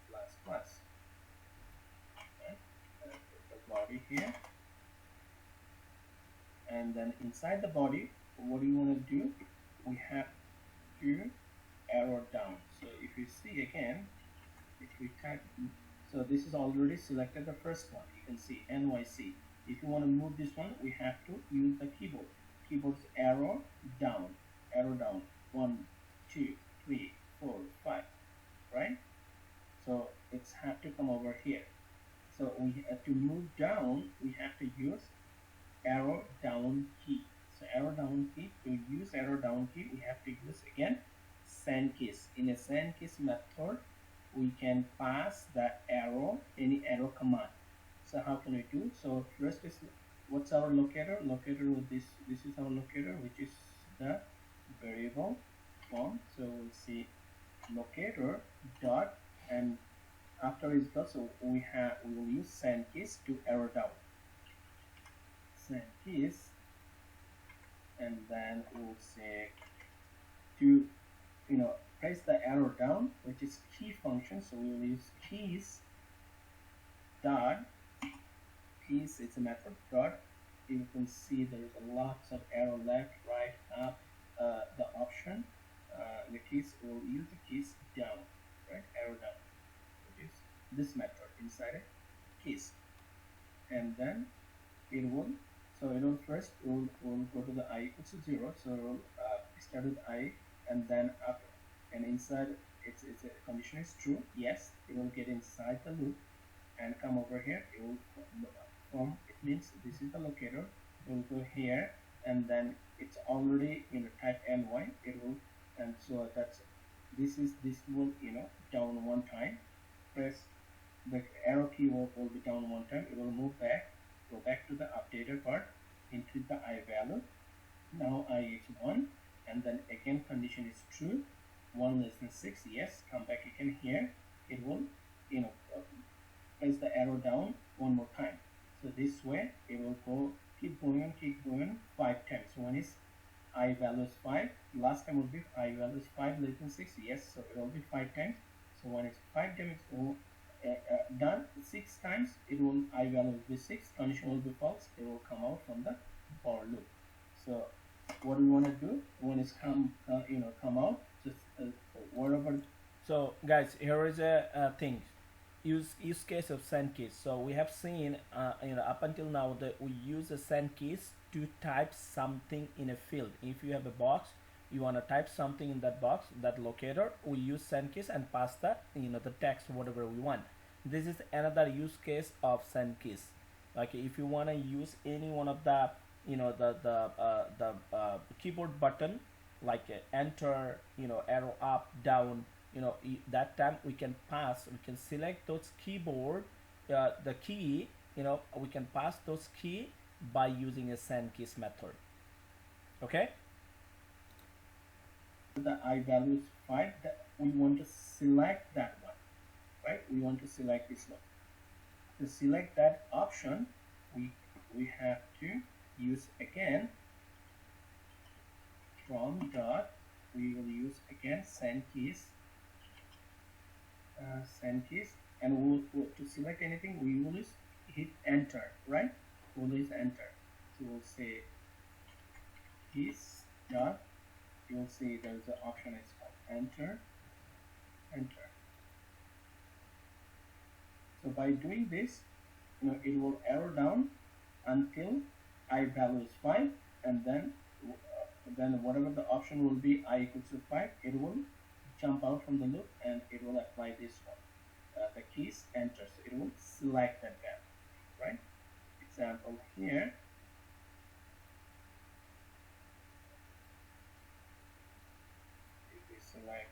plus plus. Okay. And put the body here. And then inside the body, what do you want to do? We have to arrow down. So if you see again, if we type, so this is already selected the first one. You can see NYC. If you want to move this one, we have to use the keyboard. Keyboard's arrow down. Arrow down. 1, 2, 3, 4, 5. Right? So it's have to come over here. So we have to move down, we have to use arrow down key. So arrow down key, to use arrow down key, we have to use again send keys. In a send keys method, we can pass the arrow, any arrow command. So how can we do? So first is, what's our locator? Locator with this is our locator, which is the variable form. So we'll see locator dot, and after is dot, so we will use send keys to arrow down. Send keys, and then we'll say to press the arrow down, which is key function. So we will use keys dot keys. It's a method dot. You can see there is lots of arrow left, right, up. The option, the keys, will use the keys down, right? Arrow down. Which is this method inside it, keys, and then it will. So it will first will go to the I equals to 0. So it will start with I, and then up, and inside it's a condition is true. Yes, it will get inside the loop and come over here. It will form. It means this is the locator. It will go here, and then it's already type ny. It will, and so that's this will down one time. Press the arrow key will be down one time. It will move back. Go back to the updated part, increase the I value. Now I is 1, and then again condition is true. 1 less than 6, yes. Come back again here. It will, press the arrow down. last time will be I value is 5 less than 6. Yes, so it will be 5 times. So when it's 5 times done 6 times, it will I value will be 6. Condition will be false. It will come out from the for loop. So what we want to do when it's come out, just whatever. So guys, here is a thing. Use case of send keys. So we have seen up until now that we use the send keys to type something in a field. If you have a box, you want to type something in that box, that locator, we use send keys and pass that the text whatever we want. This is another use case of send keys. Like if you want to use any one of the the keyboard button, like enter, arrow up, down, that time we can select those keyboard, the key, we can pass those key by using a send keys method. Okay, the I value is 5, that we want to select that one, right? We want to select this one. To select that option, we have to use again from dot, we will use again send keys, and we'll to select anything we will hit enter, right? We'll use enter. So we'll say keys dot, you will see there's an option is called enter. So by doing this, it will arrow down until I value is 5, and then whatever the option will be I equals to 5, it will jump out from the loop and it will apply this one. The keys enter, so it will select that value, right? Example here. If we select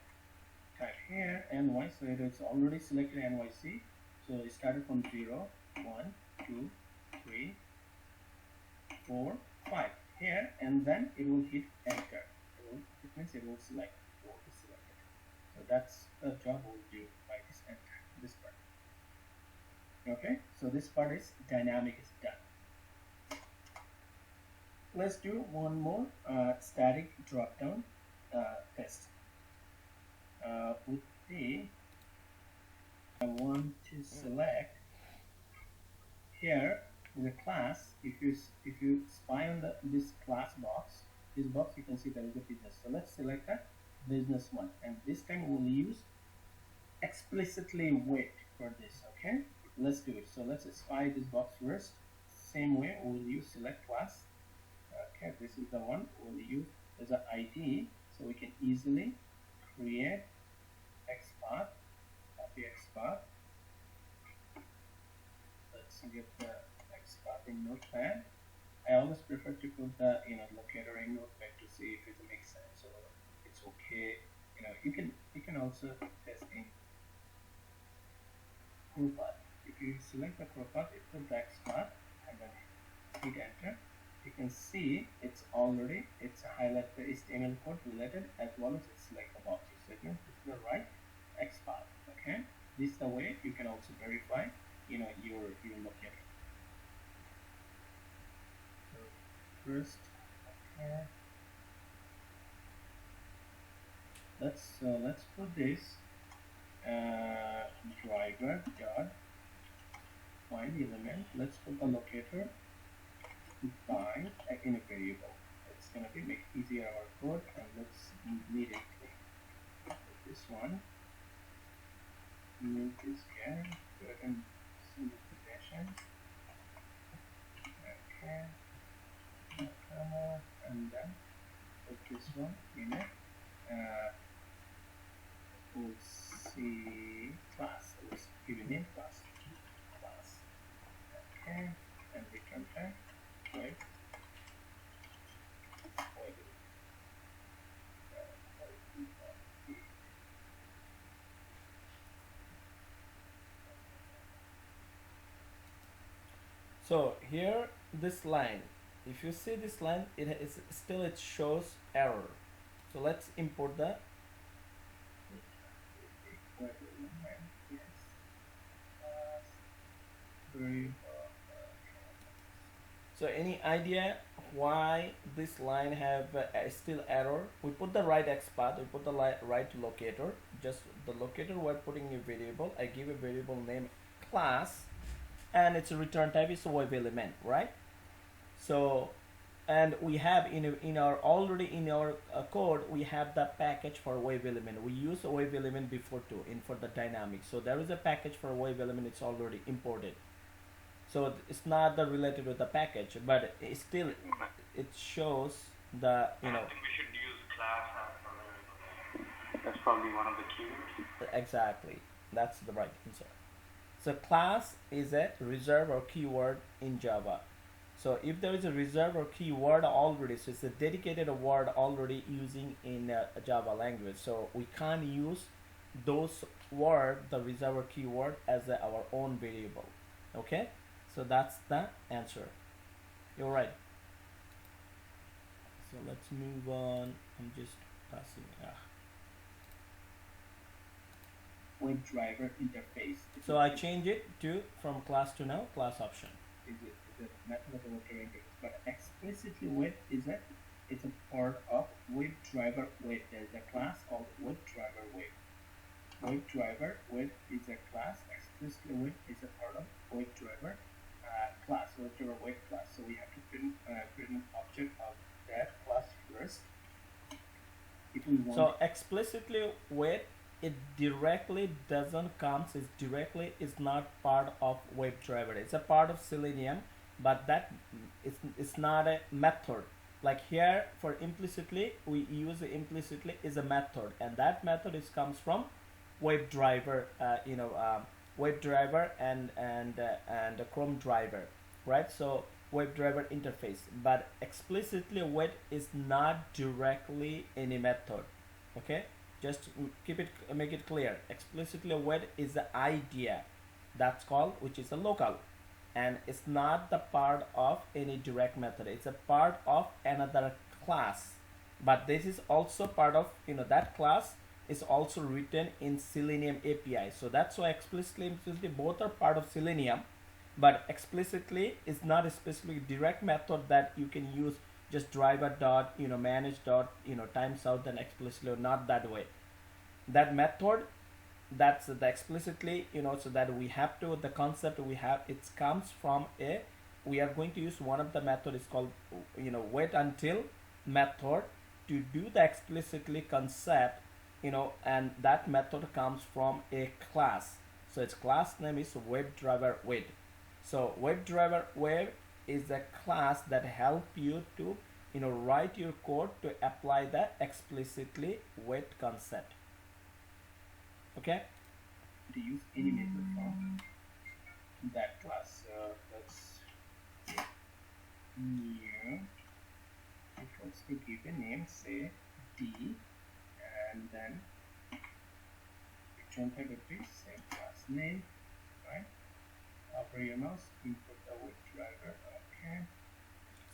type here NY, so it is already selected NYC. So it started from 0, 1, 2, 3, 4, 5 here, and then it will hit enter. It means it will select what is selected. So that's the job we'll do by this enter, this part. Okay, so this part is dynamic is done. Let's do one more static drop-down test. Would be I want to select here in the class. If you spy on this class box, you can see there is a business. So let's select that business one, and this time we'll use explicitly wait for this. Okay, let's do it. So let's spy this box first. Same way we'll use select class. Okay, this is the one we'll use as an ID, so we can easily create XPath, copy XPath. Let's get the XPath in Notepad. I always prefer to put the locator in Notepad to see if it makes sense or it's okay. You can also test in ProPath. If you select the ProPath, it puts the XPath and then hit enter. You can see it's highlight the HTML code related as well as it select the boxes. So it means this is the right XPath. Okay, this is the way you can also verify your locator. So first, okay, let's put this driver dot find element. Let's put the locator by in a variable. It's gonna make easier our code, and let's need it clean. This one, move this here, go ahead and see the position. Okay, and then put this one in it. We'll see class. Let's give a name class. Okay, and return type. Right. so here this line, if you see this line, it shows error. So let's import that. So any idea why this line have still error? We put the right XPath, we put the right locator, just the locator we're putting a variable. I give a variable name class, and its return type is web element, right? So, and we have in our already in our code we have the package for web element. We use a web element before too in for the dynamic. So there is a package for web element. It's already imported. So it's not the related with the package, but it still it shows the I think we should use class as that's probably one of the keywords. exactly, that's the right answer. So class is a reserve or keyword in Java. So if there is a reserve or keyword already, so it's a dedicated word already using in a Java language. So we can't use those word, the reserve or keyword, as our own variable. Okay, so that's the answer. You're right. So let's move on. I'm just passing. WebDriver interface. So I change it to from class to now class option. Is a method of the WebDriver interface, but explicitly web is a it's a part of WebDriver web. There is a class called WebDriver web. WebDriver web is a class. Explicitly web is a part of WebDriver class. WebDriver web class. So we have to create an object of that class first. If we want so explicitly web, it directly doesn't comes. It's directly is not part of WebDriver. It's a part of Selenium, but that it's not a method. Like here for implicitly, we use implicitly is a method, and that method is comes from WebDriver. WebDriver and the Chrome driver, right? So WebDriver interface, but explicitly web is not directly any method. Okay, just make it clear. Explicitly web is the idea that's called, which is a local, and it's not the part of any direct method. It's a part of another class, but this is also part of that class is also written in Selenium API. So that's why explicitly implicitly both are part of Selenium, but explicitly is not a specific direct method that you can use just driver dot manage dot times out and explicitly, or not that way. That method, that's the explicitly so that we have to the concept we have, it comes from a we are going to use one of the method is called wait until method to do the explicitly concept, and that method comes from a class. So its class name is WebDriver web. So WebDriver web is a class that help you to write your code to apply the explicitly wait concept. Okay, to use any method from that class. So let's new equals to give a name, say D, and then return type of this same class name, right? Hover your mouse, input the WebDriver. Okay.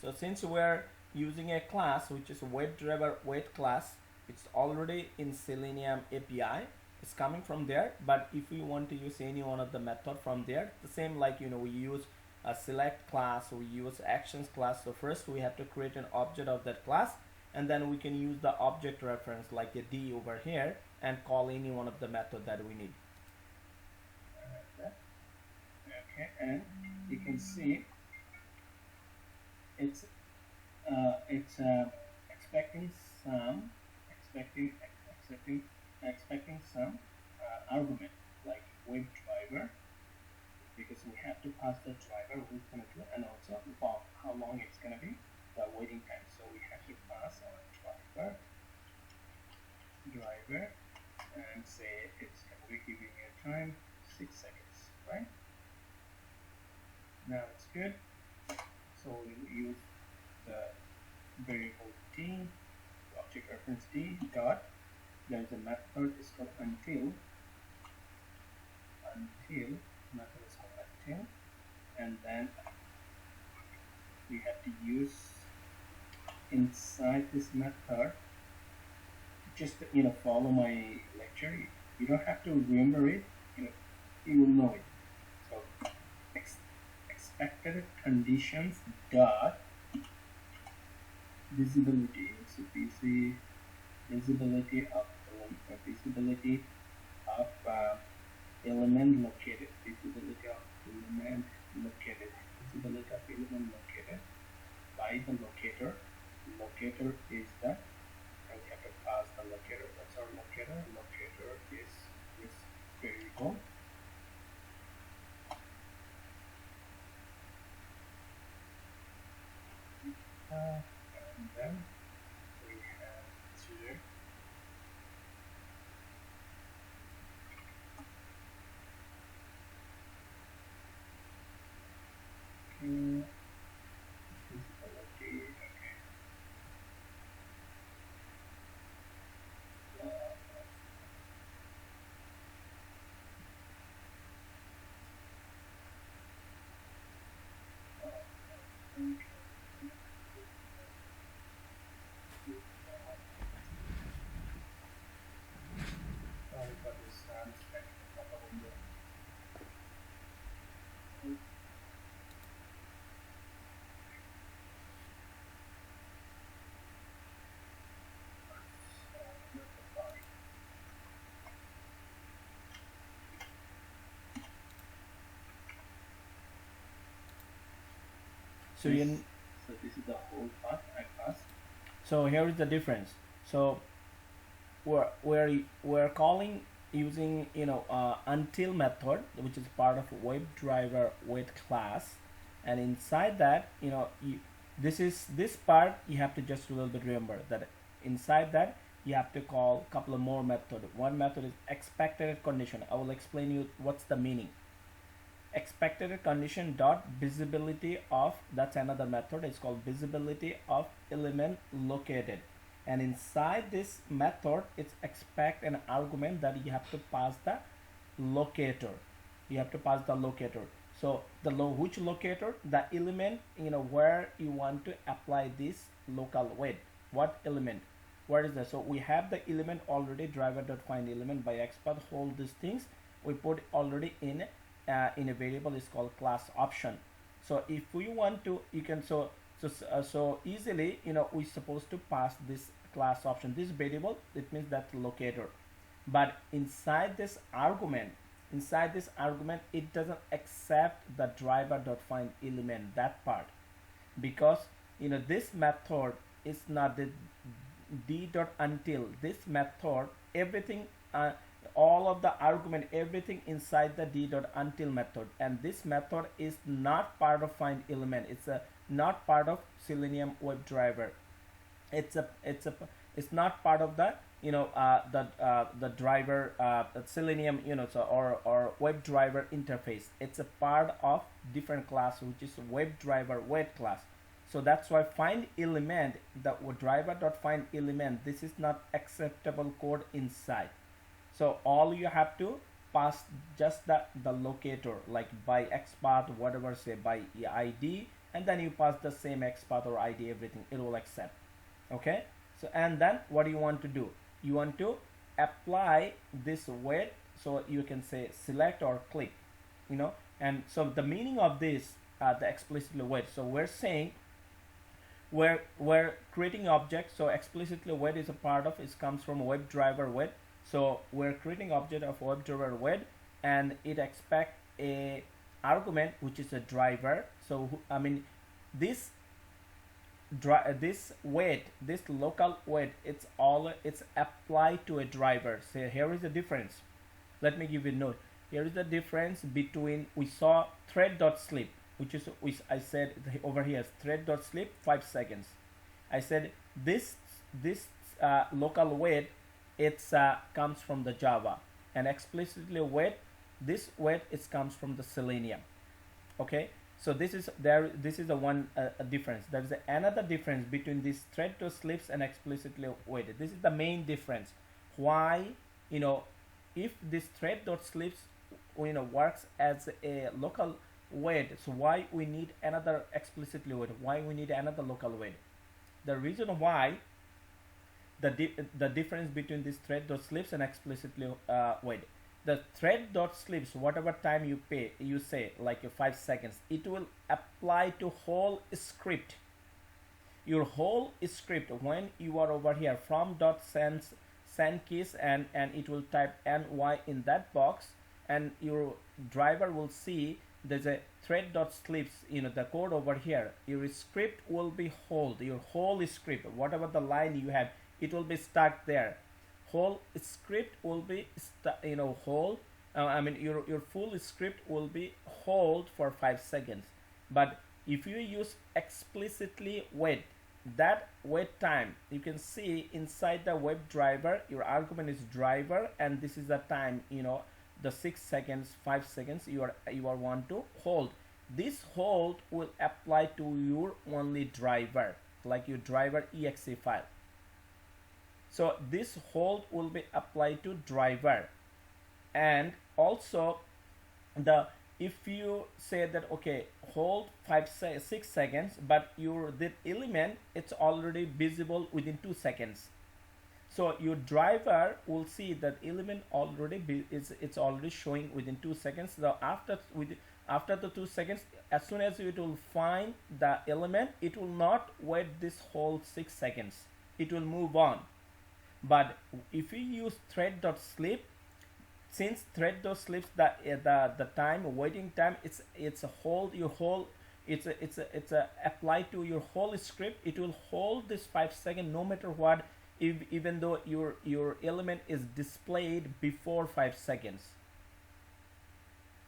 so since we're using a class which is a WebDriver wait class, it's already in Selenium API, it's coming from there. But if we want to use any one of the method from there, the same like we use a select class, we use actions class. So first we have to create an object of that class, and then we can use the object reference like a D over here and call any one of the method that we need. Okay, and you can see it's expecting some argument like WebDriver, because we have to pass the driver who's going to do, and also how long it's going to be, the waiting time. So we have to pass our driver and say it's going to be giving you time 6 seconds, right? Now it's good. So we'll use the variable D, object reference D dot. There's a method is called until method is called until, and then we have to use inside this method. Just follow my lecture. You don't have to remember it. You will know it. So expected conditions dot visibility. So PC visibility of element located, visibility of element located, visibility of element located by the locator. Locator is the, and we have to pass the locator. What's our locator? Locator is this variable. And then we have here visibility. Okay. Sorry for this sound effect. So This, you so this is the whole part I passed. so here is the difference. So we're calling using until method, which is part of WebDriver wait class, and inside that this part you have to just a little bit remember that inside that you have to call a couple of more method. One method is expected condition. I will explain you what's the meaning. Expected condition dot visibility of, that's another method. It's called visibility of element located, and inside this method it's expect an argument that you have to pass the locator. You have to pass the locator. So the which locator? The element where you want to apply this local weight. What element? Where is that? So we have the element already, driver dot find element by xpath. Hold these things we put already in a variable is called class option. So if we want to, you can so easily we're supposed to pass this class option, this variable. It means that locator, but inside this argument it doesn't accept the driver dot find element, that part, because this method is not the d dot until. This method, everything all of the argument, everything inside the d dot until method, and this method is not part of find element. It's not part of Selenium WebDriver. It's not part of the the driver Selenium or WebDriver interface. It's a part of different class, which is WebDriver wait class. So that's why find element, the driver dot find element, this is not acceptable code inside. So all you have to pass just the locator, like by xpath, whatever, say by id, and then you pass the same xpath or id, everything it will accept. Okay, so and then what do you want to do? You want to apply this weight, so you can say select or click, and so the meaning of this, the explicitly weight. So we're saying we're creating object. So explicitly weight is a part of, it comes from WebDriver weight. So we're creating object of WebDriver weight, and it expects a argument which is a driver. So I mean this weight, this local weight, it's applied to a driver. So here is the difference. Let me give you a note. Here is the difference between, we saw thread.sleep, which is, I said over here, thread.sleep 5 seconds. I said this local weight, it's comes from the Java, and explicitly weight, this weight, it comes from the Selenium. Okay, so this is the one difference. There is another difference between this thread to sleeps and explicitly weighted. This is the main difference. Why, if this thread dot sleeps works as a local weight, so why we need another explicitly weighted? Why we need another local weight? The reason why, the difference between this thread dot sleeps and explicitly weighted, the thread dot sleeps, whatever time you say like 5 seconds, it will apply to whole script. Your whole script, when you are over here from dot send keys, and it will type ny in that box, and your driver will see there's a thread dot sleeps, the code over here. Your script will be hold, your whole script, whatever the line you have, it will be stuck there. Whole script will be hold, your full script will be hold for 5 seconds. But if you use explicitly wait, that wait time, you can see inside the web driver, your argument is driver, and this is the time, the 6 seconds, 5 seconds you are want to hold. This hold will apply to your only driver, like your driver exe file. So this hold will be applied to driver. And also if you say that okay, hold 6 seconds, but the element, it's already visible within 2 seconds, so your driver will see that element already it's already showing within 2 seconds. So after the 2 seconds, as soon as it will find the element, it will not wait this whole 6 seconds, it will move on. But if you use thread.sleep, since thread.sleeps, the time, waiting time, it's a hold, your whole, it's applied to your whole script. It will hold this 5 seconds no matter what, even though your element is displayed before 5 seconds.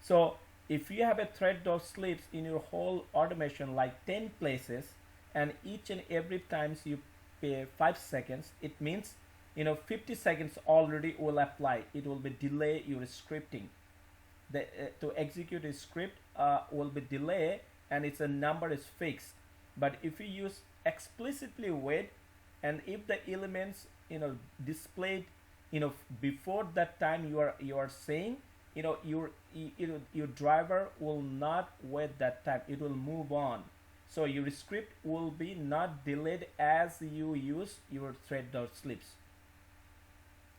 So if you have a thread.sleeps in your whole automation like 10 places, and each and every times you pay 5 seconds, it means 50 seconds already will apply. It will be delay your scripting. To execute a script will be delay, and its a number is fixed. But if you use explicitly wait, and if the elements displayed before that time you are saying, your driver will not wait that time, it will move on. So your script will be not delayed as you use your thread.sleeps.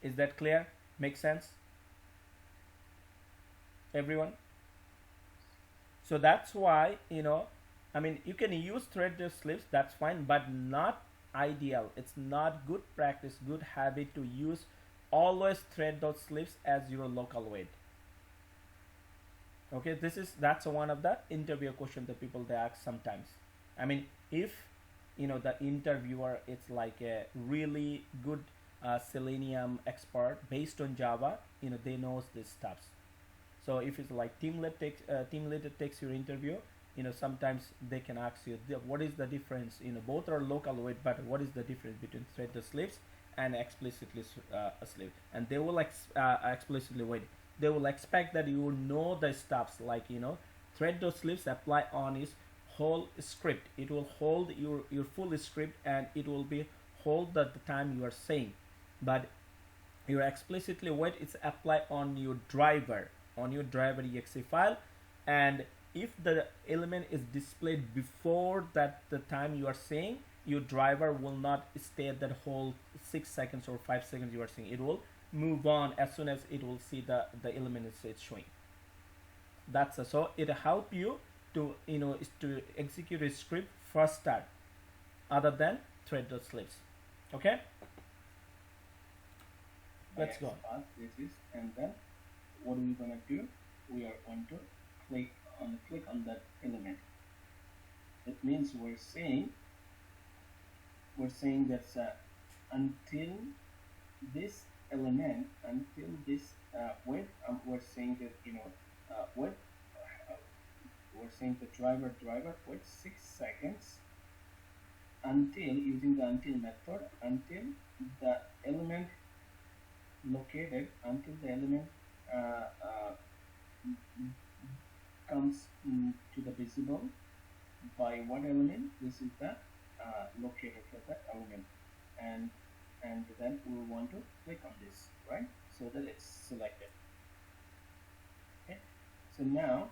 Is that clear? Make sense, everyone? So that's why you can use thread.sleeps, that's fine, but not ideal. It's not good practice, good habit to use always thread.sleeps as your local wait. Okay, that's one of the interview question that people they ask sometimes. If the interviewer, it's like a really good Selenium expert based on Java, they knows these stuffs. So if it's like team leader takes your interview, sometimes they can ask you what is the difference. Both are local wait, but what is the difference between thread.sleeps and explicitly sleep? And they will explicitly wait. They will expect that you will know the stuffs like thread.sleeps apply on its whole script. It will hold your full script, and it will be hold at the time you are saying. But your explicitly wait, it's apply on your driver exe file, and if the element is displayed before that the time you are saying, your driver will not stay at that whole 6 seconds or 5 seconds you are saying. It will move on as soon as it will see the element is showing. That's so it help you to to execute a script faster other than thread.sleeps. Okay, let's go. And then what are we gonna do? We are going to click on that element. It means we're saying that until this element, until this wait, we're saying that wait, we're saying the driver wait 6 seconds until, using the until method, until the element located, until the element comes to the visible by what element. This is the locator for that element, and then we want to click on this, right, so that it's selected. Okay, so now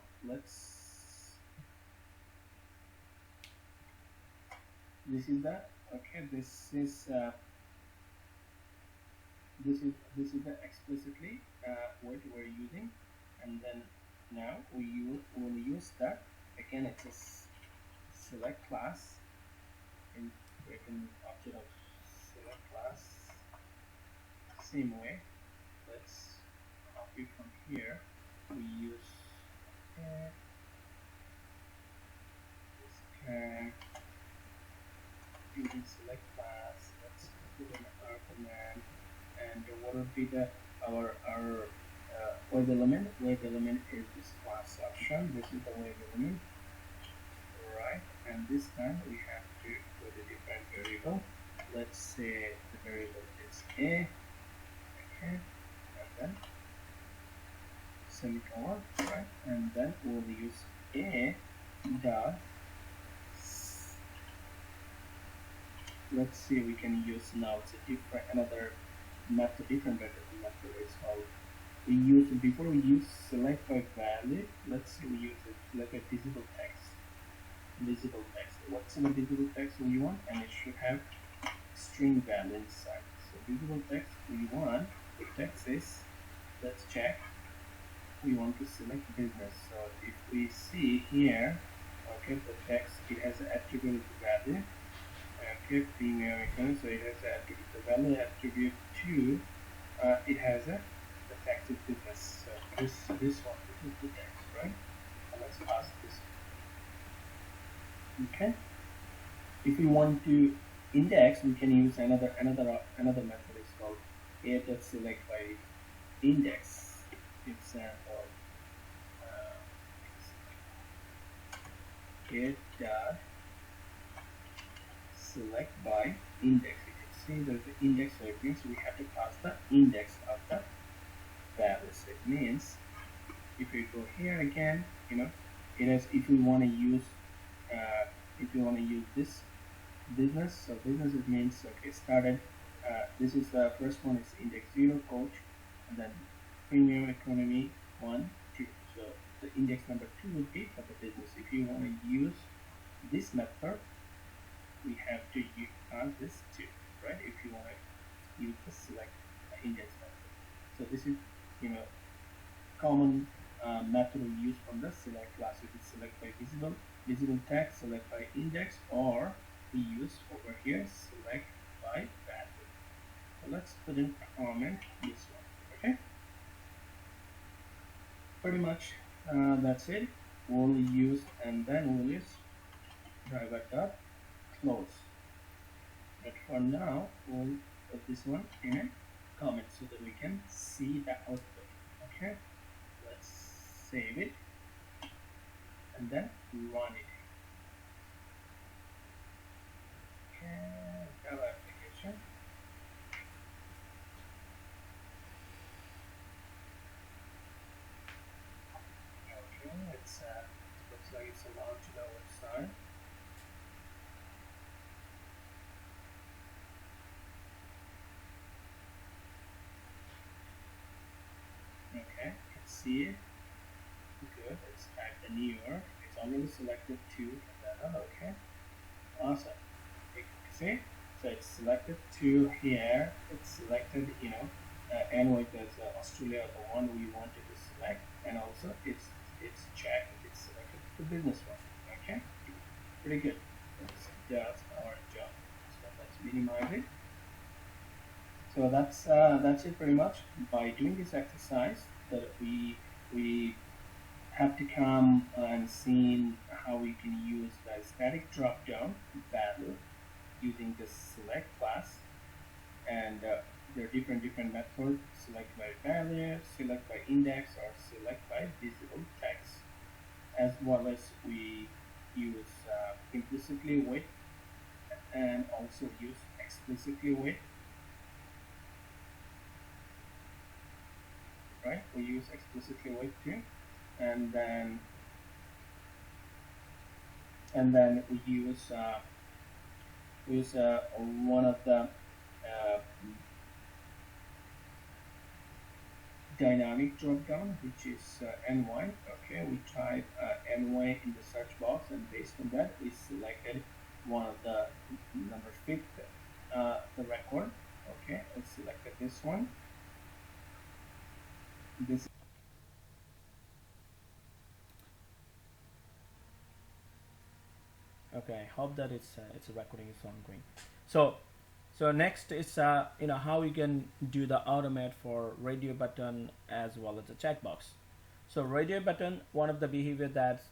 this is this is the explicitly what we're using, and then now will use that again. It's a select class, and we can object of select class same way. Let's copy from here. We use this using select class. Let's put in our command, and what would be the our web element? Web element is this class option. This is the web element, right? And this time we have to put a different variable. Let's say the variable is a, okay, and then semicolon, right? And then we'll use a dot. Let's see, we can use now it's a different another method, different method is called. We use before we use select by value. Let's say we use it like a visible text. Visible text. What's in the visible text we want? And it should have string value inside. So visible text we want the text is, let's check. We want to select business. So if we see here, okay, the text it has an attribute value. Okay, premium icon, so it has an attribute. The value attribute 2, it has the text is business. So this one, this is the text, right? And let's pass this. Okay. If we want to index, we can use another method. It's called a.select by index. Example. Get dot select by index. You can see there's the index, so it means we have to pass the index of the values. It means if we go here again, you know, it is if we want to use this business. So business it means okay started. This is the first one is index 0 coach, and then premium economy 1 2. So the index number 2 would be for the business. If you want to use this method, we have to use this 2, right? If you want to use the select index method. So this is, you know, common method we use from the select class. We can select by visible text, select by index, or we use over here select by value. So let's put in comment this one. Okay, pretty much that's it. We'll use, and then we'll use driver dot close. But for now, we'll put this one in a comment so that we can see the output. Okay, let's save it and then run it. Okay, Java application. Okay, it's looks like it's a launch to the website. Okay, let's see it. Good. Let's type the New York. It's already selected 2 and then okay. Awesome. You can see, so it's selected 2 here. It's selected, you know, anyway, there's Australia, the one we wanted to select, and also it's checked. It's selected the business one. Okay, pretty good. That's our job. So let's minimize it. So that's it pretty much. By doing this exercise, that we have to come and see how we can use the static drop-down value using the select class, and there are different methods: select by value, select by index, or select by visible text. As well as we use implicitly with, and also use explicitly with. Right? We use explicitly with too, and then we use one of the dynamic drop down, which is ny. Okay, we type ny in the search box, and based on that we selected one of the number 5th the record. Okay, let's select this one. This Okay, I hope that it's recording is ongoing. So next is how you can do the automate for radio button as well as the checkbox. So radio button, one of the behavior that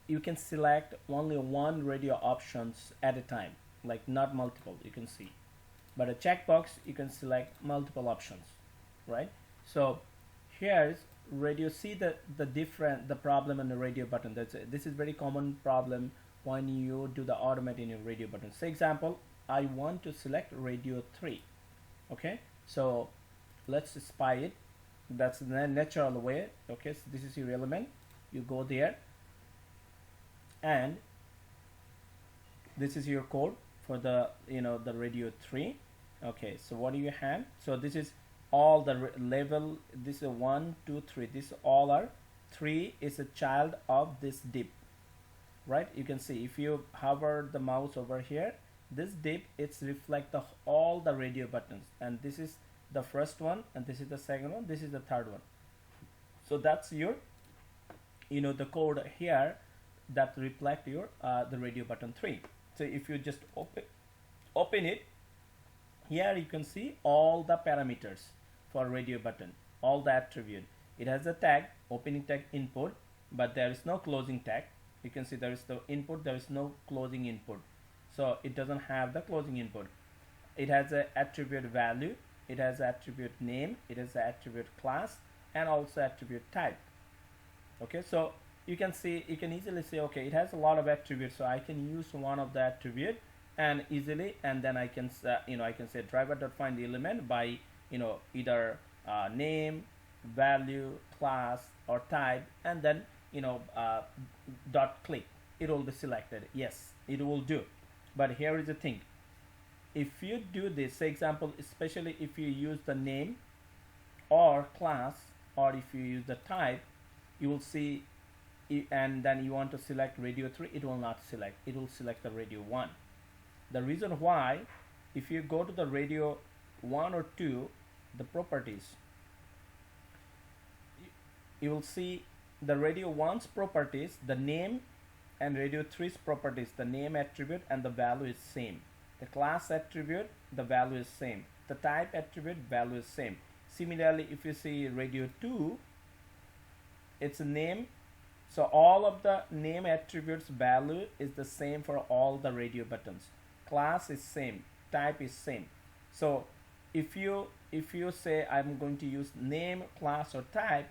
you can select only one radio options at a time, like not multiple. You can see, but a checkbox you can select multiple options, right? So here's radio. See the problem in the radio button. This is very common problem when you do the automate in your radio button. Say example, I want to select radio 3. Okay, so let's spy it. That's the natural way. Okay, so this is your element. You go there, and this is your code for the the radio 3. Okay, so what do you have? So this is all the level. This is 1 2 3. This all are 3 is a child of this div, right? You can see if you hover the mouse over here, this div it's reflect all the radio buttons, and this is the first one, and this is the second one, this is the third one. So that's your the code here that reflect your the radio button 3. So if you just open it, here you can see all the parameters for radio button, all the attribute. It has a tag, opening tag input, but there is no closing tag. You can see there is the input, there is no closing input, so it doesn't have the closing input. It has a attribute value, it has attribute name, it has attribute class, and also attribute type. Okay, so you can see, you can easily say, okay, it has a lot of attributes, so I can use one of the attribute and easily, and then I can I can say driver.find element by either name, value, class, or type, and then dot click. It will be selected. Yes, it will do. But here is the thing: if you do this, say example, especially if you use the name or class, or if you use the type, you will see, and then you want to select radio 3, it will not select. It will select the radio 1. The reason why, if you go to the radio 1 or 2, the properties, you will see the radio 1's properties, the name, and radio 3's properties, the name attribute and the value is same. The class attribute, the value is same. The type attribute, value is same. Similarly, if you see radio 2, its a name, so all of the name attributes value is the same for all the radio buttons. Class is same, type is same. So if you say I'm going to use name, class, or type,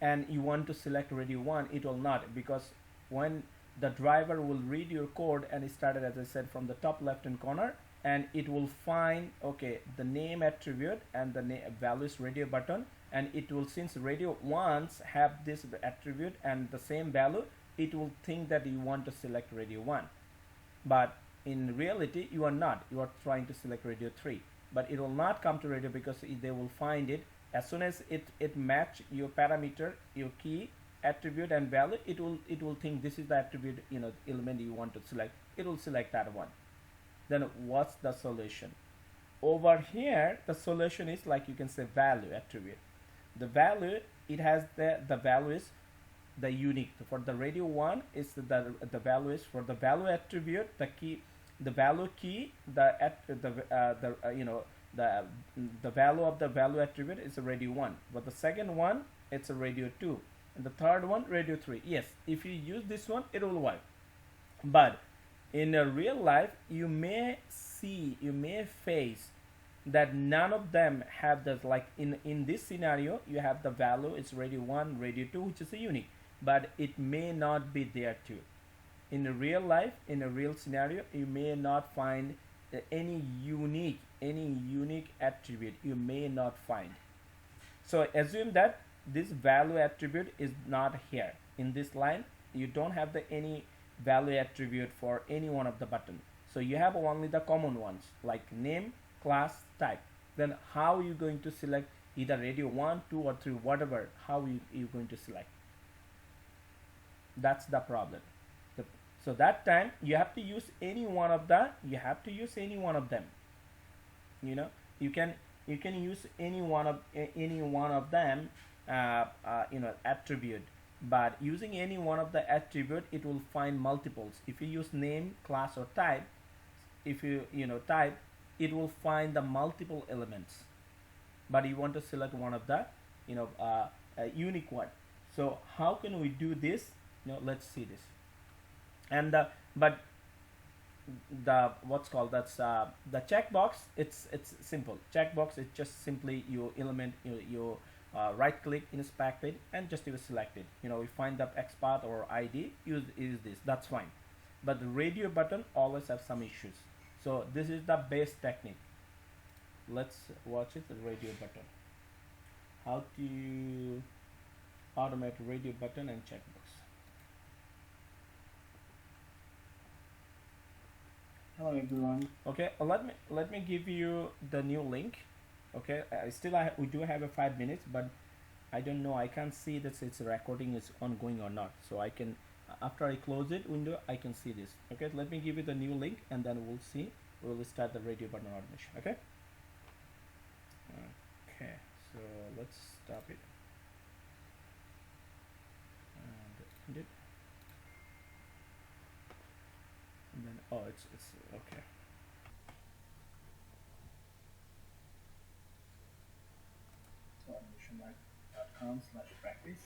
and you want to select radio 1, it will not, because when the driver will read your code, and it started, as I said, from the top left hand corner, and it will find, okay, the name attribute and the value is radio button, and it will, since radio 1s have this attribute and the same value, it will think that you want to select radio 1. But in reality, you are not. You are trying to select radio 3, but it will not come to radio, because they will find it as soon as it match your parameter, your key, attribute, and value. It will think this is the attribute element you want to select. It will select that one. Then what's the solution? Over here, the solution is, like, you can say value attribute. The value, it has the value is the unique. For the radio 1 is the value is for the value attribute, the key, the value key, the value of the value attribute is a radio 1, but the second one, it's a radio 2, and the third one, radio 3. Yes, if you use this one, it will work. But in a real life, you may face that none of them have the, like in this scenario, you have the value, it's radio 1, radio 2, which is a unique, but it may not be there too. In a real life, in a real scenario, you may not find any unique attribute, you may not find. So assume that this value attribute is not here in this line. You don't have any value attribute for any one of the button, so you have only the common ones like name, class, type. Then how are you going to select either radio 1, 2, or 3, whatever? How you going to select? That's the problem. So that time you have to use any one of them. you know, you can use any one of them, attribute. But using any one of the attribute, it will find multiples. If you use name, class, or type, if type, it will find the multiple elements. But you want to select one of the unique one. So how can we do this? Let's see this. And but the what's called that's the checkbox. It's simple. Checkbox is just simply you element you right click, inspect it, and just you select it. We find the XPath or ID. Use this. That's fine. But the radio button always have some issues. So this is the base technique. Let's watch it. The radio button. How to automate radio button and checkbox. Hello everyone. Okay, let me give you the new link. Okay, we do have a 5 minutes, but I don't know. I can't see that its recording is ongoing or not. So I can, after I close it window, I can see this. Okay, let me give you the new link, and then we'll see. We'll start the radio button automation. Okay. Okay, so let's stop it and end it. And then it's okay. So animationlab.com/practice.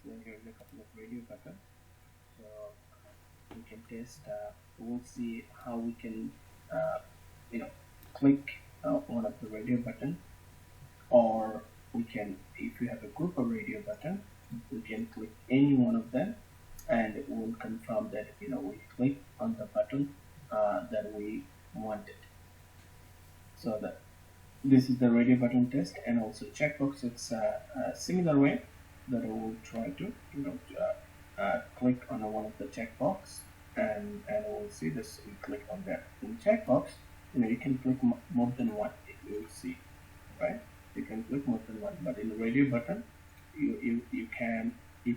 So here's a couple of radio buttons. So we can test. We'll see how we can click one of the radio button, or we can, if you have a group of radio button, we can click any one of them, and it will confirm that we click on the button that we wanted. So this is the radio button test, and also checkbox. It's a similar way that we will try to click on one of the checkbox, and we'll see this. We click on that. In checkbox, you can click more than one. You will see, right? You can click more than one, but in the radio button, you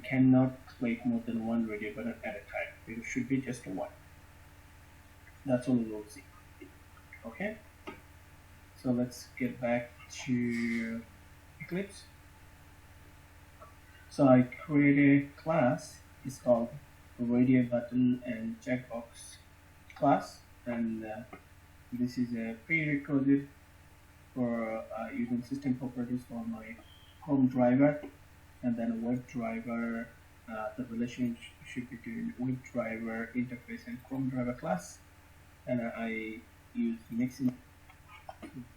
cannot click more than one radio button at a time. It should be just one. That's all you will see. Okay. So let's get back to Eclipse. So I created a class. It's called radio button and checkbox class, and this is a prerequisite for using system properties for my home driver, and then web driver, the relationship between web driver interface and Chrome driver class, and I use mixing.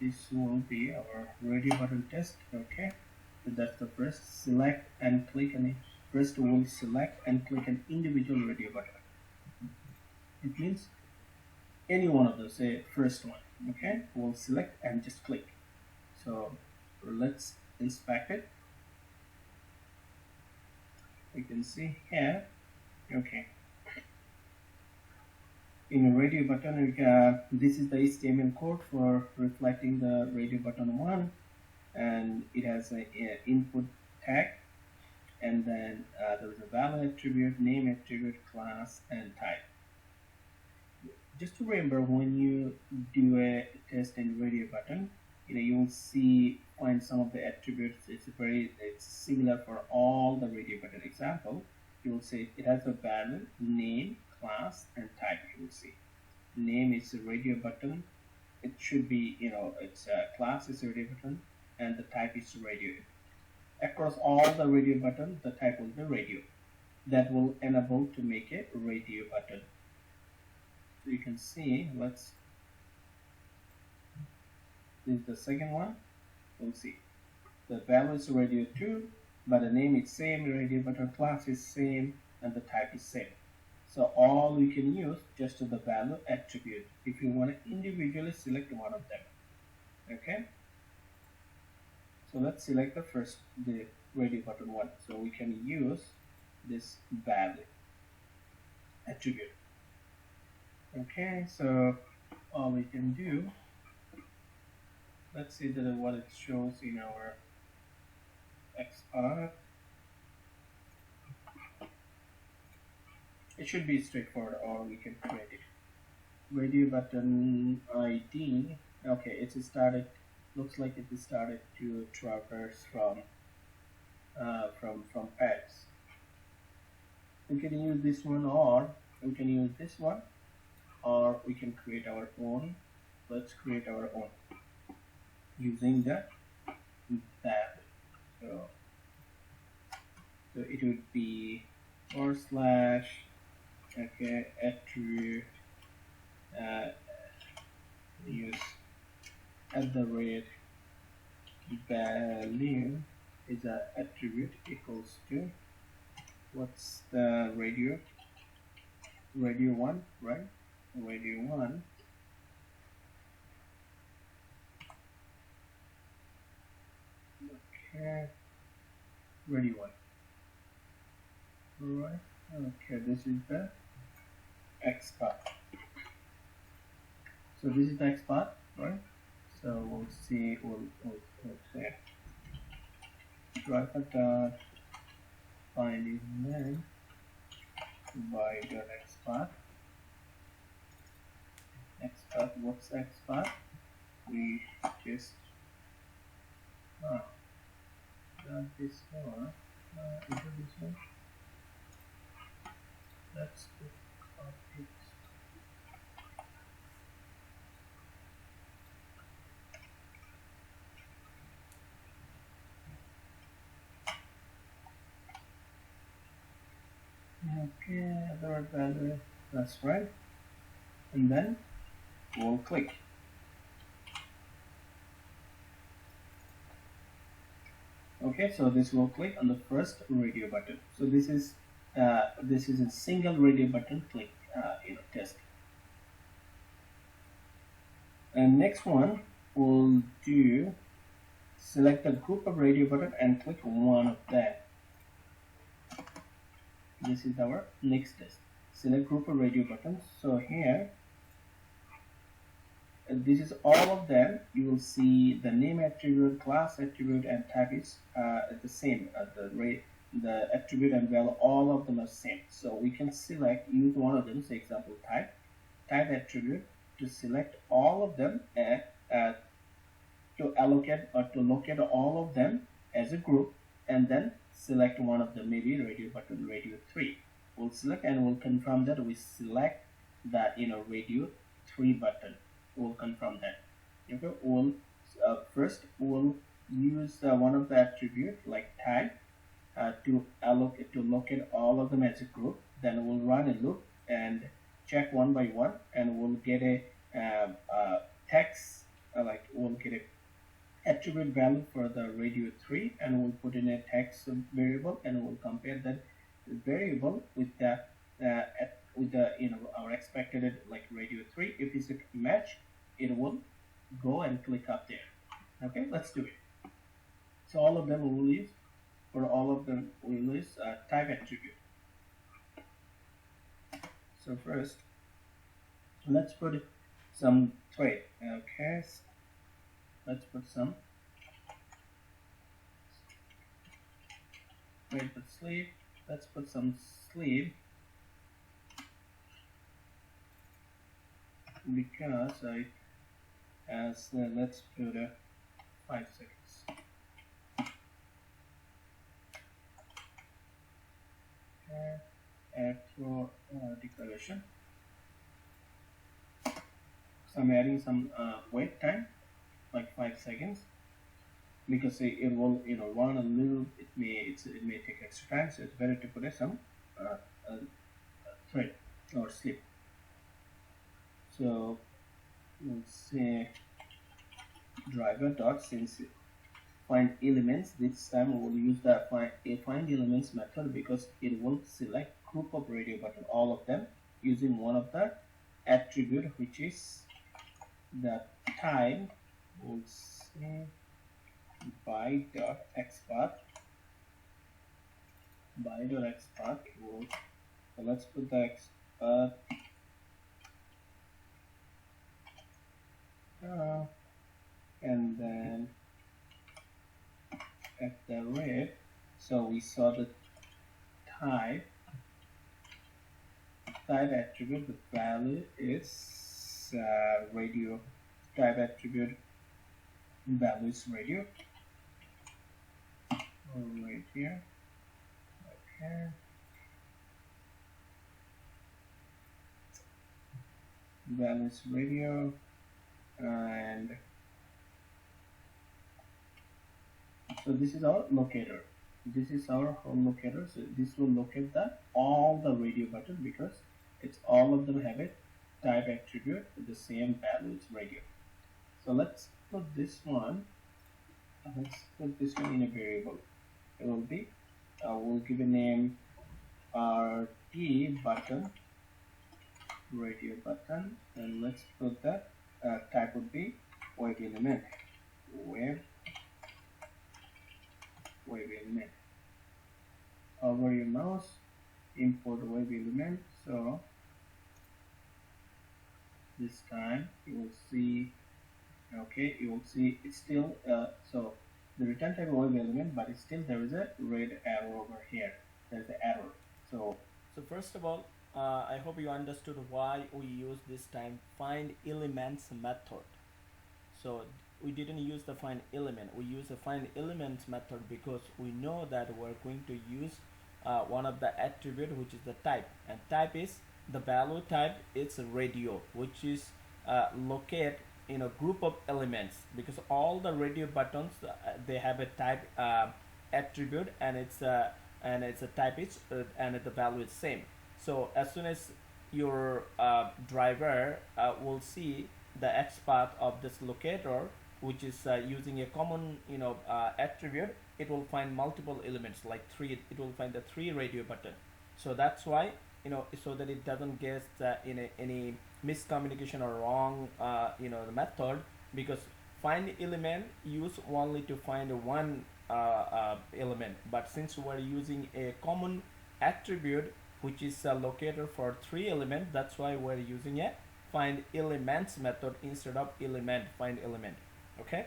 This will be our radio button test. Okay, so that's the first. Select and click, and first we'll select and click an individual radio button. It means any one of those, say first one. Okay, we'll select and just click. So let's inspect it. You can see here. Okay, in the radio button, this is the HTML code for reflecting the radio button 1, and it has an input tag, and then there is a value attribute, name attribute, class, and type. Just to remember, when you do a test in radio button, you will find some of the attributes. It's similar for all the radio button. Example, you will say it has a value, name, class, and type. You will see name is a radio button. It should be it's class is a radio button, and the type is radio. Across all the radio buttons, the type will be radio. That will enable to make a radio button. So you can see, this is the second one. We'll see the value is radio 2, but the name is same, radio button class is same, and the type is same. So all we can use just the value attribute if you want to individually select one of them. Okay. So let's select the radio button 1. So we can use this value attribute. Okay. So all we can do. Let's see what it shows in our XPath. It should be straightforward, or we can create it. Radio button ID Okay, it started. Looks like it started to traverse from pads. We can use this one, or we can use this one, or we can create our own. Let's create our own using that. So it would be / okay, attribute use @value is a attribute equals to what's the radio 1, right? Radio 1 okay, radio 1, right? Okay, this is the X path. So this is the X path, right? So we'll see, we'll say driver dot find is name by dot X path. What's X path? We just not this one. Is it this one? Let's copy. Okay, other value, that's right. And then we'll click. Okay, so this will click on the first radio button. So this is a single radio button click test. And next one we'll do select a group of radio button and click one of them. This is our next test. Select group of radio buttons. So here, this is all of them. You will see the name attribute, class attribute, and type is the same. The attribute and value, all of them are same. So we can use one of them. Say example type attribute to select all of them and to allocate or to locate all of them as a group, and then select one of them, maybe radio button radio 3. We'll select and we'll confirm that we select that radio 3 button. We'll confirm that. Okay, first we'll use one of the attribute like type to locate all of them as a group. Then we'll run a loop and check one by one, and we'll get a text we'll get a attribute value for the radio 3, and we'll put in a text variable, and we'll compare that variable with our expected radio 3. If it's a match, it will go and click up there. Okay, let's do it. So all of them will use type attribute. So first let's put some thread. Okay, let's put some thread with sleeve. Let's put some sleeve because let's put 5 seconds. Okay, add for declaration. So I'm adding some wait time, like 5 seconds, because it will run a little. It may take extra time, so it's better to put some thread or slip. So we'll say driver dot since find elements. This time we will use the find elements method because it will select group of radio button, all of them, using one of the attribute, which is the time. We'll say by dot xpath. So let's put the xpath and then at the rate. So we saw the type attribute. The value is radio type attribute value is radio. Right here. Okay. Value is radio, and so this is our locator. This is our home locator. So this will locate all the radio button because it's all of them have a type attribute with the same value, it's radio. So let's put this one. Let's put this one in a variable. It will be. We'll give a name RT button, radio button, and let's put the type would be web element. Web element. Over your mouse, import web element. So this time you will see, okay, you will see it's still so the return type of web element, but it's still there is a red arrow over here. There's the arrow. So first of all, I hope you understood why we use this time find elements method. So we didn't use the find element. We use the find elements method because we know that we're going to use one of the attribute, which is the type, and type is the value type. It's radio, which is locate in a group of elements, because all the radio buttons they have a type attribute, and it's a type is and the value is same. So as soon as your driver will see the X path of this locator, which is using a common attribute, it will find multiple elements like 3. It will find the 3 radio button. So that's why, so that it doesn't get in any miscommunication or wrong the method, because find element use only to find one element, but since we're using a common attribute which is a locator for 3 elements, that's why we're using a find elements method instead of find element. Okay,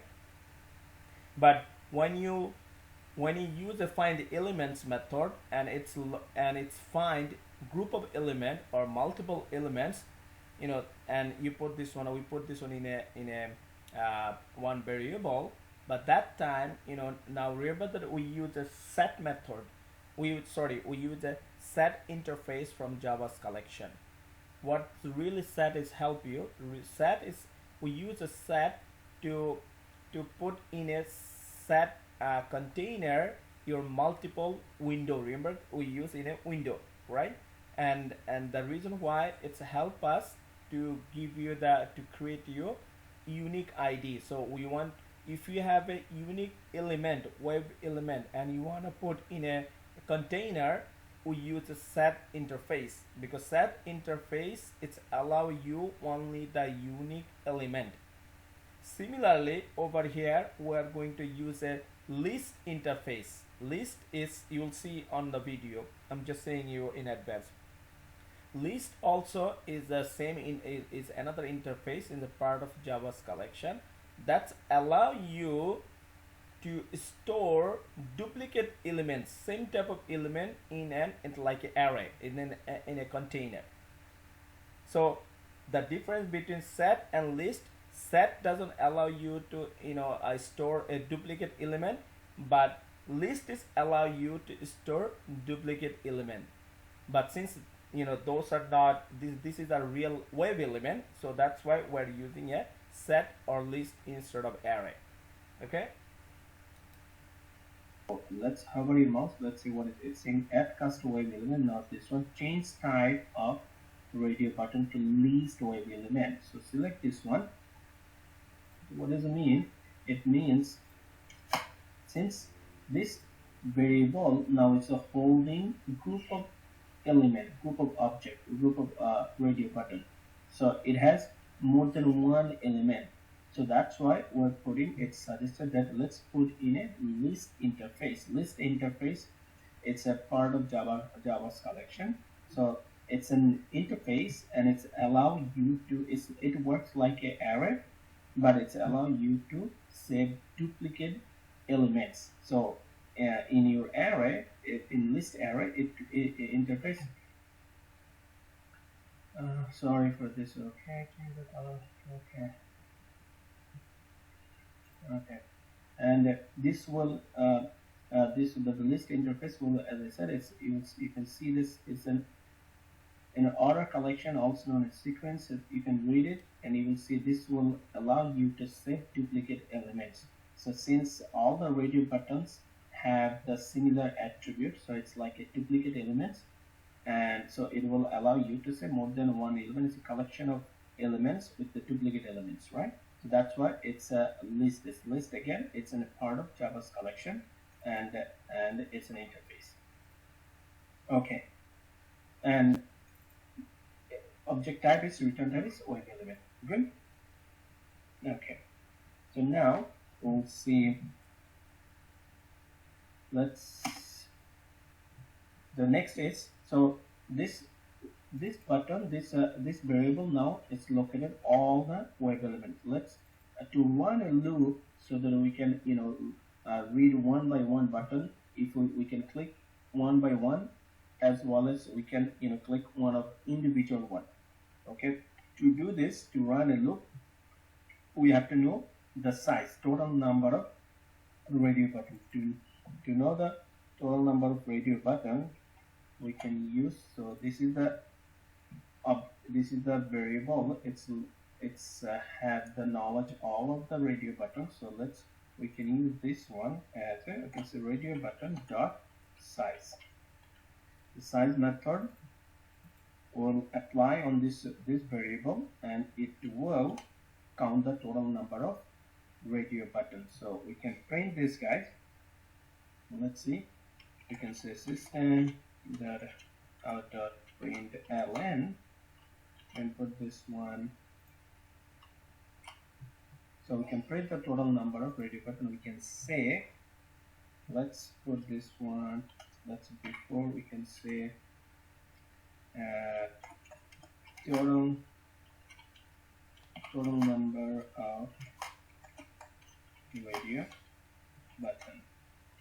but when you use a find elements method and it's find group of element or multiple elements, and you put this one, or we put this one in a one variable, but that time, now remember that we use a set method. We use a set interface from Java's collection. What really set is help you. Set is we use a set to put in a set container your multiple window. Remember, we use in a window, right? And the reason why it's help us to give you to create your unique ID. So we want, if you have a unique element, web element, and you want to put in a container, we use a set interface, because set interface it's allow you only the unique element. Similarly, over here we are going to use a list interface. List is, you'll see on the video, I'm just saying you in advance. List also is the same is another interface in the part of Java's collection that allow you to store duplicate elements, same type of element in like an array in a container. So the difference between set and list, set doesn't allow you to store a duplicate element, but list is allow you to store duplicate element. But since those are not, this is a real web element, so that's why we're using a set or list instead of array. Okay, let's hover your mouse. Let's see what it is saying. Add custom web element. Now this one, change type of radio button to list web element. So select this one. What does it mean? It means since this variable now it's a holding group of element, group of object, group of radio button, so it has more than one element. So that's why we're putting, it's suggested that let's put in a list interface. List interface, it's a part of Java's collection. So it's an interface, and it's allow you to, it works like an array, but it's allow you to save duplicate elements. So in your array, in list array, it interface. Sorry for this. Okay, change the color. Okay. Okay, and this will the list interface will, as I said, it's you can see this is an order collection, also known as sequence. You can read it and you will see this will allow you to save duplicate elements. So since all the radio buttons have the similar attribute, so it's like a duplicate elements, and so it will allow you to say more than one element. It's a collection of elements with the duplicate elements, right? So that's why it's a list. This list again, it's a part of Java's collection, and it's an interface. Okay, and object type is return type is web element. Good. Okay, so now we'll see. The next is, so this button, this variable now is located all the web elements. Let's to run a loop so that we can read one by one button. If we can click one by one, as well as we can click one of individual one. Okay, to do this, to run a loop, we have to know the size, total number of radio buttons. To know the total number of radio buttons, we can use, so this is the variable. It's have the knowledge all of the radio buttons. So we can use this one as a radio button dot size. The size method will apply on this variable, and it will count the total number of radio buttons. So we can print this, guys. Let's see. We can say system dot out dot print ln and put this one. So we can print the total number of radio buttons. We can say, let's put this one. Before we can say total number of radio buttons.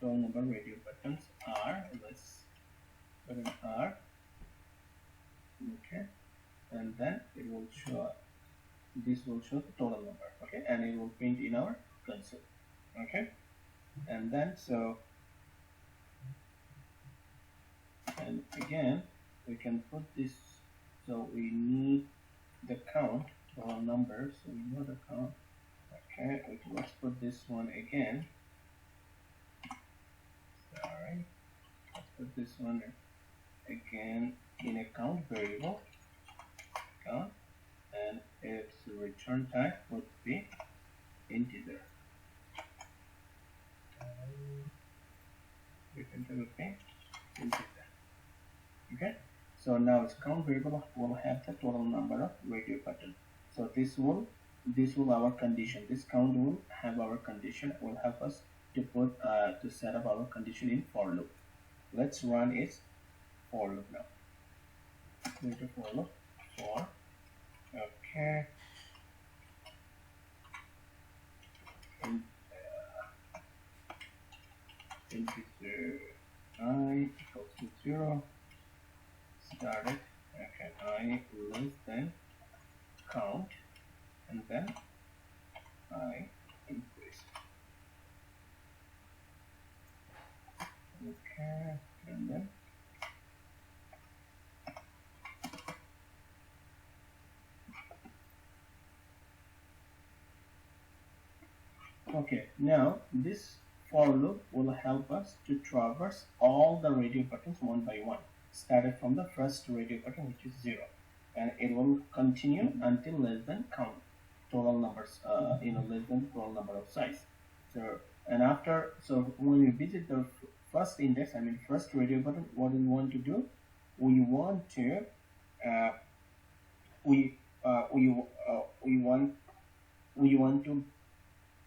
Total number of radio buttons are, let's put an R. Okay, and then it will show, this will show the total number. Okay, and it will print in our console. Okay, and then and again we can put this, so we need the count total number, so we know the count. Okay, let's put this one again. Sorry, let's put this one again in a count variable, count, and its return type would be integer. Return type would be integer. Okay, so now its count variable will have the total number of radio buttons. So this will our condition. This count will have our condition. Will help us to put to set up our condition in for loop. Let's run its for loop now. Going to for loop for. Okay. Integer I equals to 0. Started. Okay, I less than count, and then I increase. Okay, and then okay, now this for loop will help us to traverse all the radio buttons one by one, started from the first radio button, which is 0, and it will continue until less than count total numbers, less than total number of size. So, and after, so when we visit the first index, first radio button, what we want to do, we want to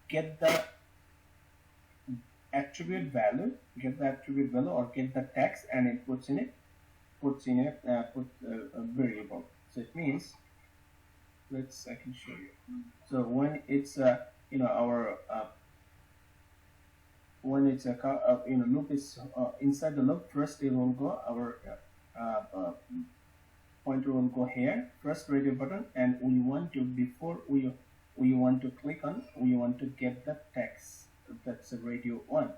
get the attribute value, or get the text, and it puts in a variable. So it means, I can show you. So when it's our when it's a loop is inside the loop, first it will go, our pointer will go here, first radio button, and we want to, before we we want to click on, we want to get the text that's a radio 1.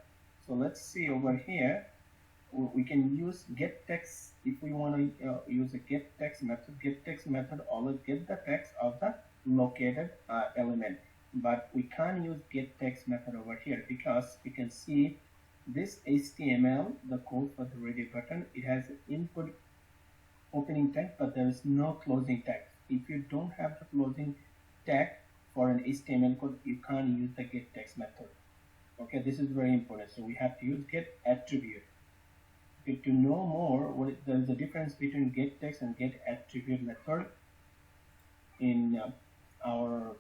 So let's see over here, we can use get text. If we want to use a get text method always get the text of the located element, but we can't use get text method over here because you can see this HTML, the code for the radio button, it has input opening tag, but there is no closing tag. If you don't have the closing tag for an HTML code, you can't use the get text method. Okay, this is very important. So we have to use get attribute. Okay, to know more, there is a difference between get text and get attribute method in our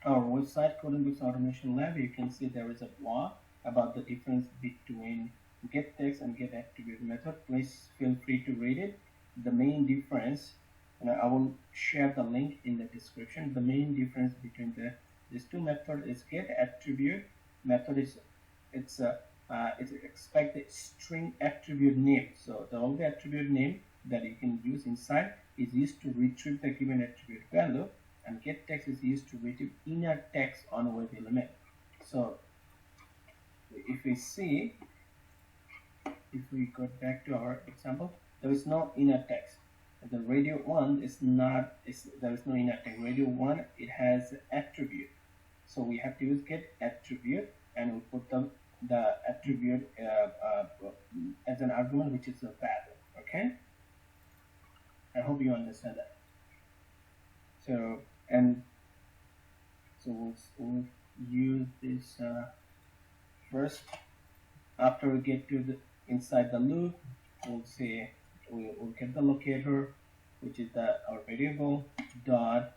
website Coding with Automation Lab. You can see there is a blog about the difference between get text and get attribute method. Please feel free to read it. The main difference, and I will share the link in the description. The main difference between these two methods is get attribute method is it's expect the string attribute name. So the only attribute name that you can use inside is used to retrieve the given attribute value, and get text is used to retrieve inner text on a web element. So if we see, if we go back to our example, there is no inner text. The radio 1 is not, there is no inner text. Radio 1, it has attribute. So we have to use get attribute, and we put the attribute as an argument, which is a value. Okay, I hope you understand that. So we'll use this first. After we get to the inside the loop, we'll say we'll get the locator, which is our variable, dot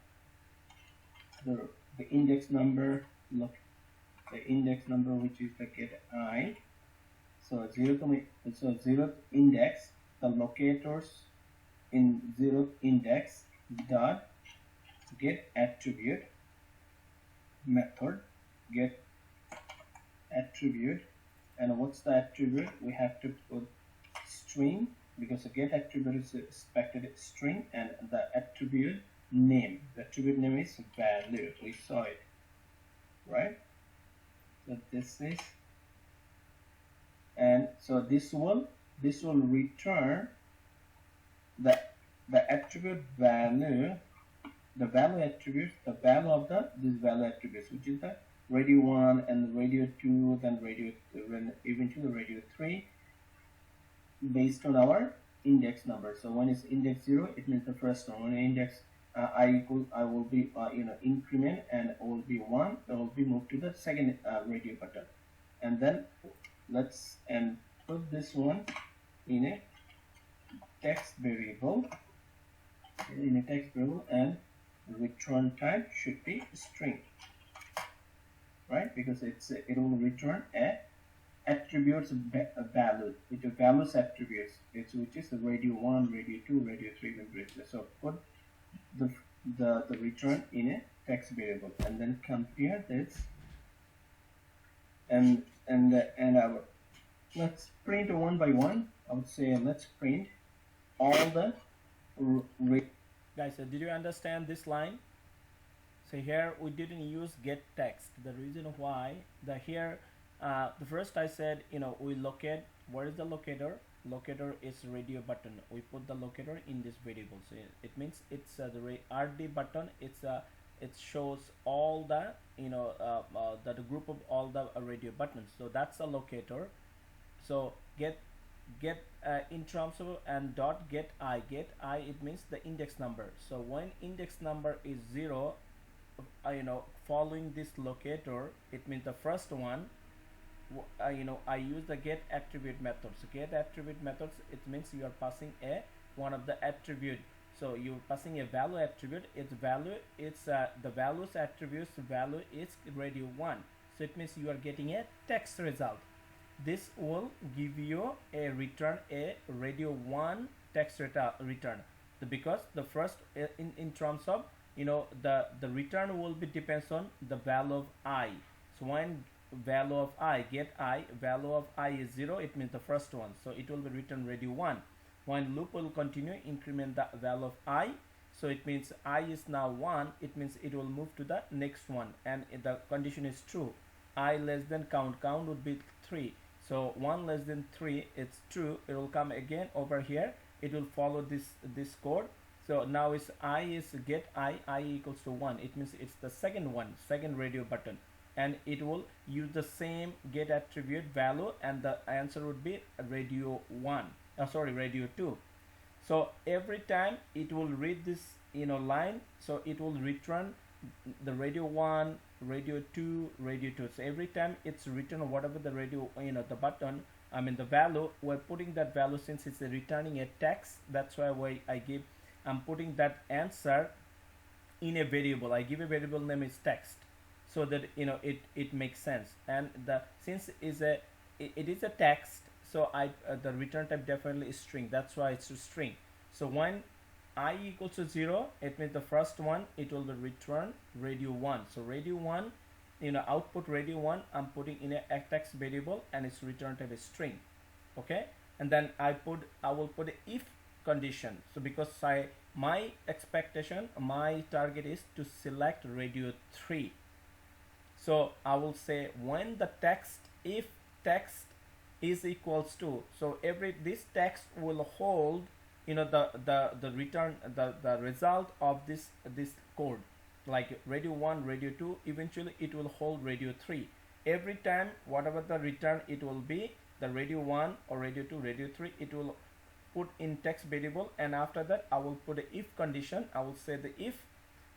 the index number, the index number, which is the get I. So zeroth index, the locators in zeroth index, dot get attribute method, get attribute. And what's the attribute? We have to put string, because the get attribute is expected string, and the attribute name. The attribute name is value. We saw it, right? So this is, and so this will return the attribute value, the value attributes, the value of this value attributes, which is the radio 1 and radio 2, then eventually radio 3, based on our index number. So when it's index 0, it means the first one. When index I will be increment, and will be 1, it will be moved to the second radio button. And then let's put this one in a text variable, and return type should be string, right? Because it will return a attributes value, which are values attributes, which is the radio 1, radio 2, radio 3, and radio 4. So put the return in a text variable, and then compare this, and let's print one by one. I would say let's print all the guys. Did you understand this line? So here we didn't use get text. The reason why the first I said, we locate. Where is the locator? Locator is radio button. We put the locator in this variable. So it means it's the RD button. It shows all the the group of all the radio buttons. So that's a locator. So get in terms of and dot get I, it means the index number. So when index number is 0, following this locator, it means the first one. I use the get attribute methods. So get attribute methods, it means you are passing one of the attribute. So you're passing a value attribute. Its value, the values attributes value is radio 1. So it means you are getting a text result. This will give you a return a radio 1 text return. Because the first in terms of the return will be depends on the value of I. So when value of I, value of I is 0, it means the first one. So it will be return radio 1. When loop will continue, increment the value of I, So it means I is now 1, it means it will move to the next one, and the condition is true. I less than count would be 3, so 1 less than 3, it's true. It will come again over here, it will follow this code. So now is I is get I equals to 1, it means it's the second radio button, and it will use the same get attribute value, and the answer would be radio 1, radio 2. So every time it will read this line, so it will return the radio 1, radio 2, radio 2. So every time it's written whatever the radio, the button, I mean the value, we're putting that value. Since it's returning a text, that's why I'm putting that answer in a variable. I give a variable name is text, so that it makes sense. And since it is a text, so the return type definitely is string. That's why it's a string. So when I equals to 0, it means the first one, it will return radio 1. So radio 1, output radio 1, I'm putting in a text variable, and its return type is string. Okay, and then I will put a if condition. So because my expectation, my target is to select radio 3. So I will say when the text, if text is equals to, so this text will hold the return, the result of this code, like radio 1, radio 2, eventually it will hold radio 3. Every time whatever the return it will be, the radio 1 or radio 2, radio 3, it will put in text variable, and after that I will put a if condition. I will say the if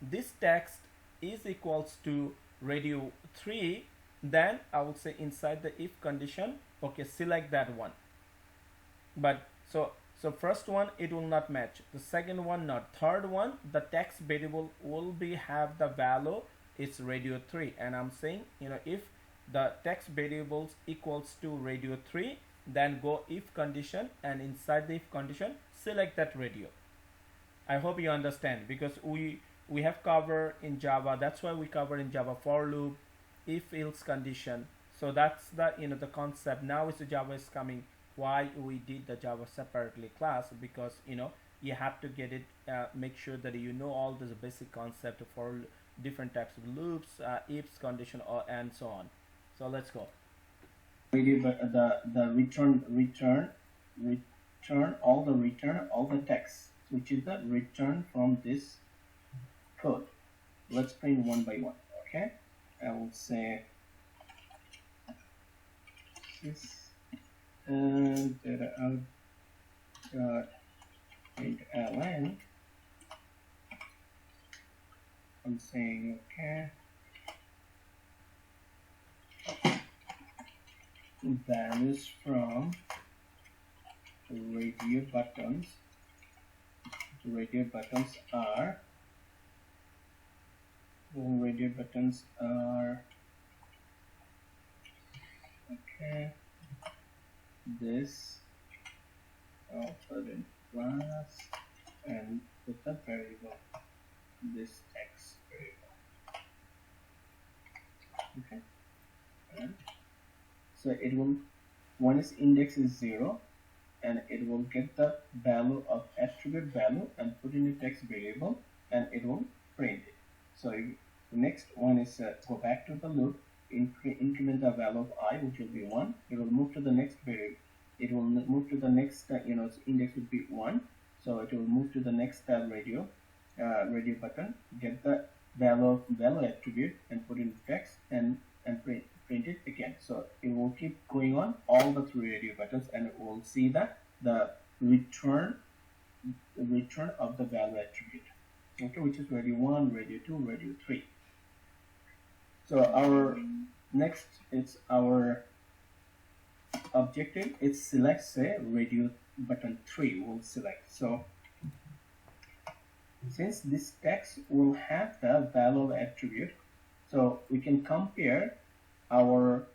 this text is equals to radio 3, then I will say inside the if condition, okay, select that one. But so first one it will not match, the second one not, third one the text variable will have the value it's radio 3, and I'm saying if the text variables equals to radio 3, then go if condition, and inside the if condition select that radio. I hope you understand, because we have covered in Java, that's why we cover in Java for loop, if else condition. So that's the the concept. Now is the Java is coming, why we did the Java separately class, because you have to get it, make sure that you know all this basic concept for different types of loops, ifs condition, and so on. So let's go. The return all the text, which is the return from this code. Let's print one by one. Okay, I will say this data out dot print ln. I'm saying okay, values from radio buttons. Radio buttons are okay. This I'll put in class and put the variable, this text variable. Okay, and so it will, when its index is 0, and it will get the value of attribute value and put in a text variable, and it will print it. So the next one is go back to the loop, increment the value of I, which will be 1. It will move to the next variable. It will move to the next, its index would be 1. So it will move to the next radio button, get the value attribute, and put in text and print it again. So it will keep going on all the 3 radio buttons, and it will see that the return of the value attribute, okay, which is radio 1, radio 2, radio 3. So our next, it's our objective, it's select, say, radio button 3 will select. So since this text will have the value attribute, so we can compare our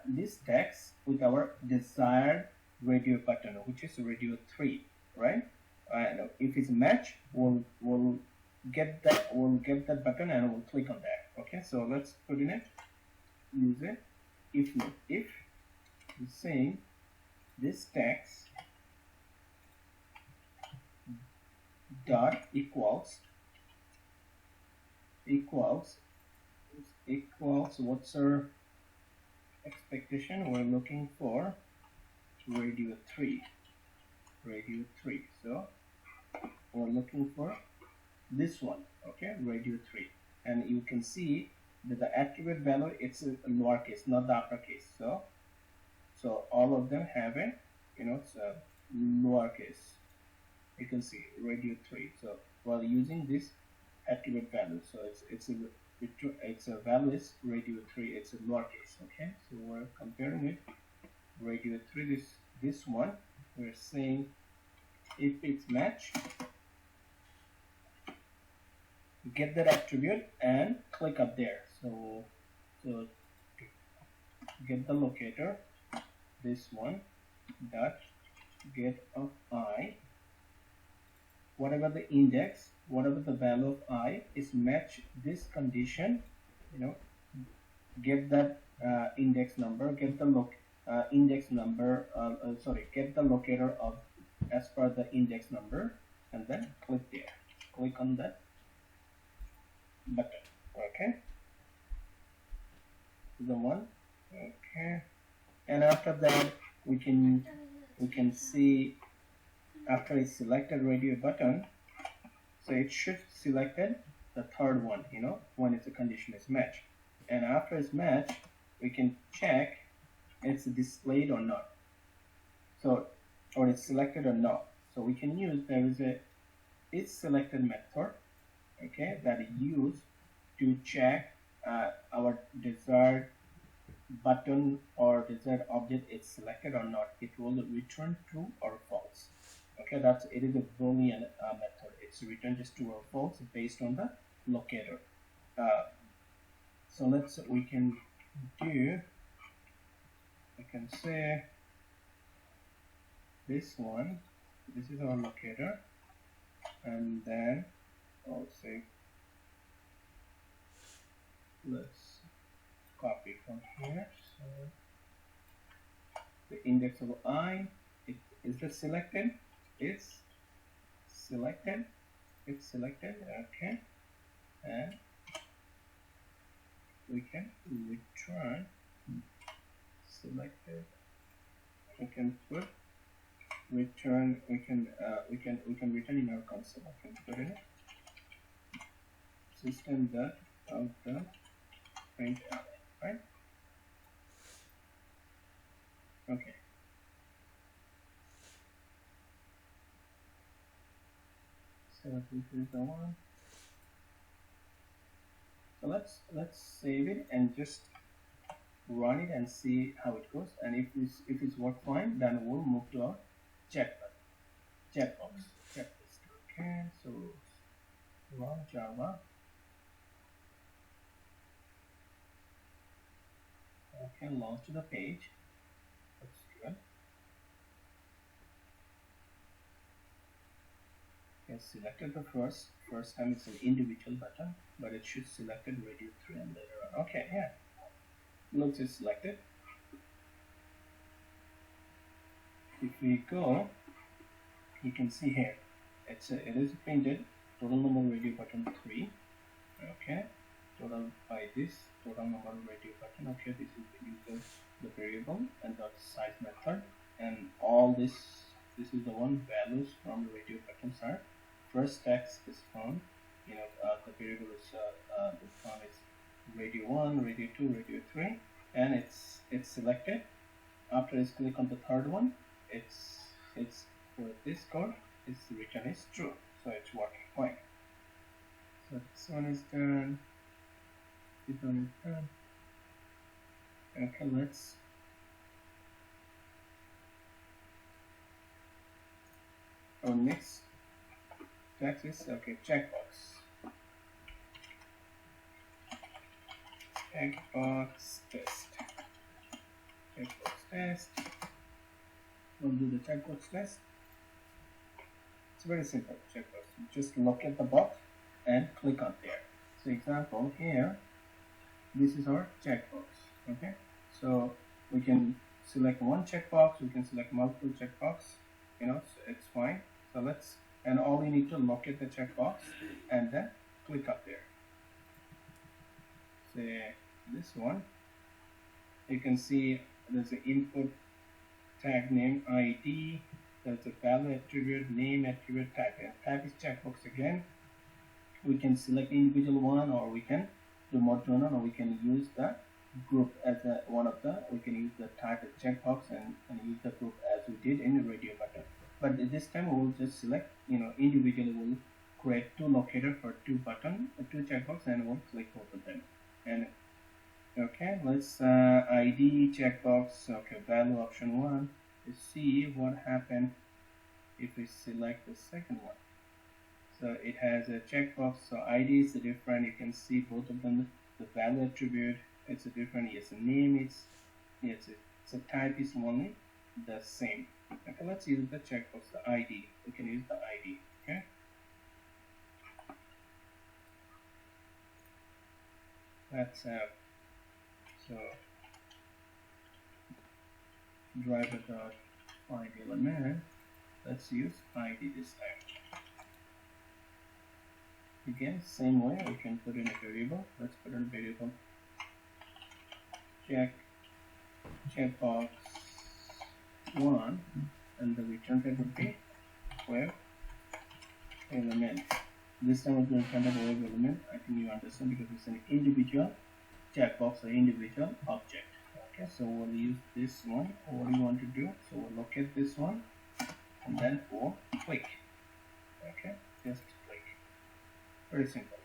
this text with our desired radio button, which is radio 3, right? And if it's match, we'll get that button and we'll click on that. Okay, so let's put in it, use it, if it's saying this text dot equals what's our expectation? We're looking for radio 3. So we're looking for this one, okay, radio 3, and you can see that the attribute value, it's a lowercase, not the uppercase. So all of them have a, it's a lowercase. You can see radio 3. So while using this attribute value, so it's a value is radio 3, it's a lowercase. Okay, so we're comparing it radio 3, this one, we're saying if it's match, get that attribute and click up there. So get the locator, this one, dot get of I, whatever the index, whatever the value of I is match this condition, get that index number, get the index number, get the locator of as per the index number, and then click there, click on that button. Okay, the one. Okay, and after that we can see after it's selected radio button, so it should selected the third one, when it's a condition is matched, and after it's matched we can check it's displayed or not, so or it's selected or not. So we can use, there is a isSelected method, okay, that is used to check our desired button or desired object is selected or not. It will return true or false. Okay, it is a Boolean method. It's returned just true or false based on the locator. So we can say this one, this is our locator, and then I'll say let's copy from here. So the index of I, is it selected? It's selected. Okay, and we can return selected. We can put return. We can return in our console. I can put in it system dot out dot print out, right? Okay. So this is the one. So let's save it and just run it and see how it goes. And if it's work fine, then we'll move to our checkbox. Okay, so run Java. Okay, launch to the page. That's good. Okay, selected the first time it's an individual button, but it should selected radio 3 and later on. Okay, yeah. Looks is selected. If we go, you can see here it is printed total number radio button 3. Okay, total by this total number radio button. Okay, this is the variable and the size method, and all this is the one values from the radio buttons are first text is found. The variable is found is radio 1, radio 2, radio 3, and it's selected. After it's click on the third one, it's for this code, its return is true, so it's working fine. So this one is done. This one is done. Okay, let's our next text is checkbox. Checkbox test. Checkbox test. We'll do the checkbox test. It's very simple. Checkbox. You just locate the box and click on there. So example here, this is our checkbox. Okay. So we can select one checkbox. We can select multiple checkbox. So it's fine. So let's and all you need to locate the checkbox and then click up there. Say this one, you can see there's an input tag name ID, there's a value attribute, name attribute, tag, and tag is checkbox again. We can select individual one, or we can do more turn on, or we can use the group as one of the, we can use the title checkbox and use the group as we did in the radio button. But this time we'll just select, individually we'll create two locator for two checkbox, and we'll click both of them. And okay, let's ID checkbox, okay, value option 1, let's see what happened if we select the second one. So it has a checkbox, so ID is different, you can see both of them, the value attribute, it's a different, yes, the name is, yes, so type is only the same. Okay, let's use the checkbox, the ID, we can use the ID, okay. That's so driver dot find element, let's use ID this time. Again, same way, we can put in a variable. Let's put in a variable checkbox 1, and the return type would be web element. This time we're going to return type web element. I think you understand, because it's an individual checkbox or individual object. Okay, so we'll use this one. What do you want to do? So we'll locate this one, and then we'll click. Okay, just click. Very simple.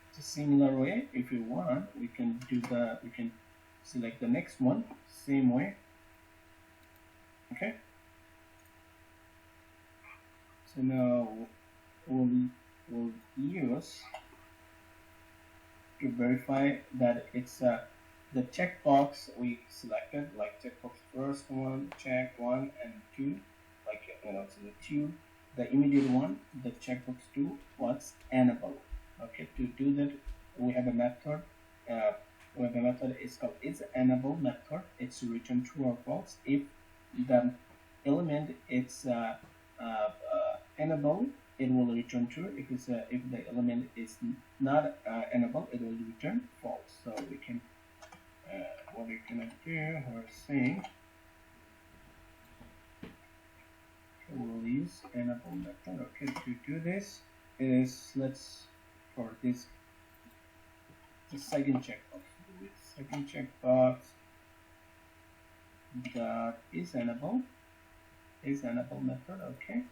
It's a similar way. If you want, we can select the next one, same way. Okay. So now we'll use to verify that it's the checkbox we selected, like checkbox first one, check 1 and 2, like so the 2. The immediate one, the checkbox 2 was enabled. Okay, to do that, we have a method. It's called isEnabled method. It's to return true or false if the element is enabled. It will return true. If the element is not enabled, it will return false. So we can what we're gonna do, we're saying. We'll use enable method. Okay, to do this is, let's, for this, the second checkbox. Second checkbox dot isEnabled method. Okay,